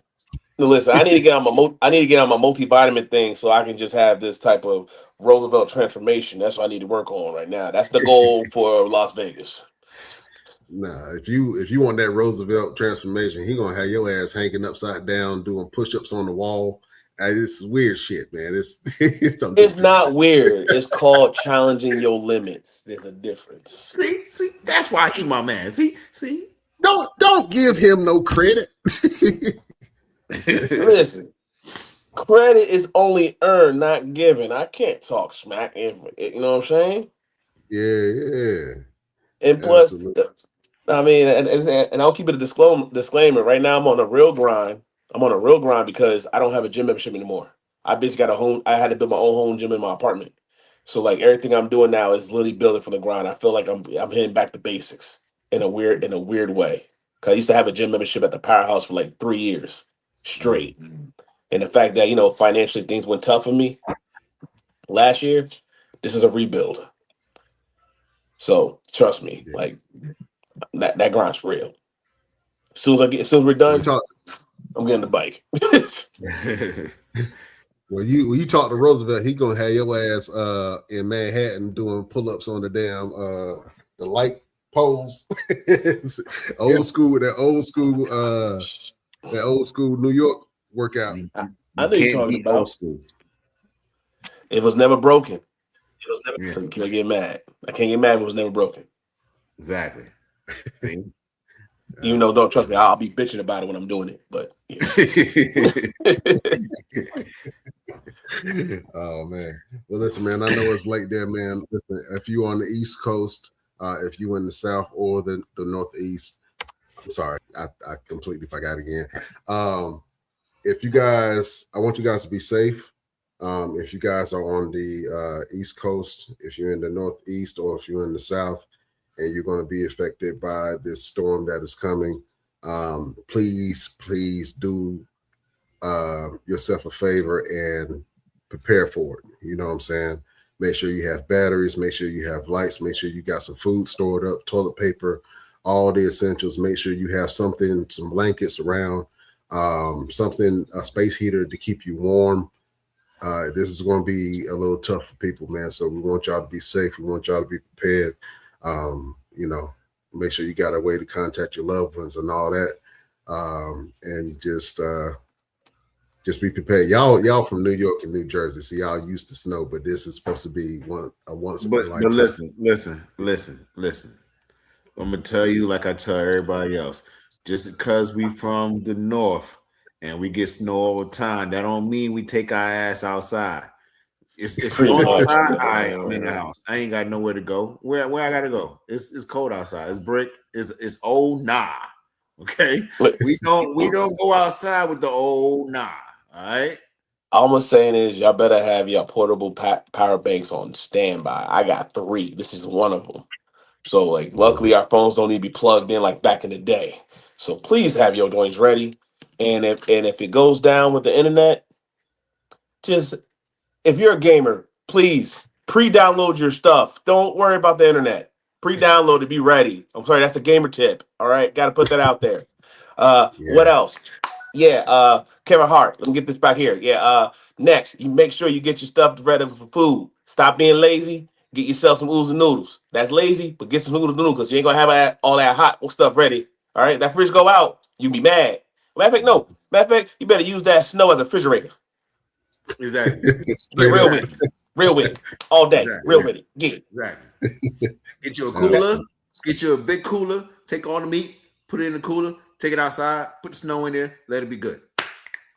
No, listen, I need to get on my multivitamin thing so I can just have this type of Roosevelt transformation. That's what I need to work on right now. That's the goal for Las Vegas. Nah, if you want that Roosevelt transformation, he gonna have your ass hanging upside down doing push-ups on the wall. This is weird shit, man. It's not weird. It's called challenging your limits. There's a difference. See, that's why he my man. See. Don't give him no credit. Listen, credit is only earned, not given. I can't talk smack. You know what I'm saying? Yeah. And plus, absolutely. I mean, and I'll keep it a disclaimer. Right now, I'm on a real grind. Because I don't have a gym membership anymore. I basically got a home. I had to build my own home gym in my apartment. So like everything I'm doing now is literally building from the ground. I feel like I'm hitting back to basics in a weird way. Cause I used to have a gym membership at the Powerhouse for like 3 years straight. And the fact that, financially things went tough for me last year, this is a rebuild. So trust me, like that grind's real. As soon as we're done, I'm getting the bike. When you talk to Roosevelt, he gonna have your ass in Manhattan doing pull-ups on the damn the light pose. Old school, that old school New York workout. I know you're talking about. Old school. It was never broken. So you can't get mad. I can't get mad if it was never broken. Exactly. See? Even though, don't trust me, I'll be bitching about it when I'm doing it. But yeah. Oh man. Well, listen, man. I know it's late there, man. Listen, if you on the East Coast, if you in the South or the Northeast, I'm sorry, I completely forgot again. If you guys, I want you guys to be safe. If you guys are on the East Coast, if you're in the Northeast or if you're in the South, and you're going to be affected by this storm that is coming, please do yourself a favor and prepare for it. You know what I'm saying? Make sure you have batteries, make sure you have lights, make sure you got some food stored up, toilet paper, all the essentials. Make sure you have something, some blankets around, something, a space heater to keep you warm. This is going to be a little tough for people, man. So we want y'all to be safe. We want y'all to be prepared. You know, make sure you got a way to contact your loved ones and all that. And just be prepared. Y'all from New York and New Jersey, so y'all used to snow, but this is supposed to be once in a lifetime. But listen. I'm gonna tell you, like I tell everybody else, just because we from the north and we get snow all the time, that don't mean we take our ass outside. It's snow outside. I'm in the house. I ain't got nowhere to go. Where I gotta go? It's cold outside. It's brick. It's old nah. Okay, we don't go outside with the old nah. All right. All I'm saying is y'all better have your portable power banks on standby. I got 3. This is one of them. So like, luckily our phones don't need to be plugged in like back in the day. So please have your joints ready. And if it goes down with the internet, just if you're a gamer, please pre-download your stuff. Don't worry about the internet. Pre-download to be ready. I'm sorry, that's the gamer tip. All right, got to put that out there. What else? Yeah, Kevin Hart. Let me get this back here. Yeah. Next, you make sure you get your stuff ready for food. Stop being lazy. Get yourself some oodles and noodles. That's lazy, but get some oodles and noodles because you ain't gonna have all that hot stuff ready. All right, that fridge go out, you be mad. Matter of fact, you better use that snow as a refrigerator. Exactly. Get real with it, all day. Exactly. Real with it. Get it. Exactly. Get you a cooler. Get you a big cooler. Take all the meat, put it in the cooler. Take it outside. Put the snow in there. Let it be good.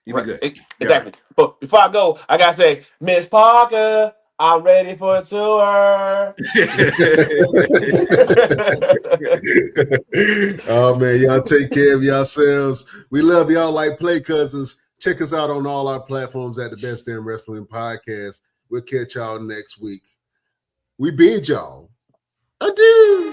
You be good. Exactly. But before I go, I gotta say, Miss Parker, I'm ready for a tour. Oh man, y'all take care of yourselves. We love y'all like play cousins. Check us out on all our platforms at the Best Damn Wrestling Podcast. We'll catch y'all next week. We bid y'all adieu.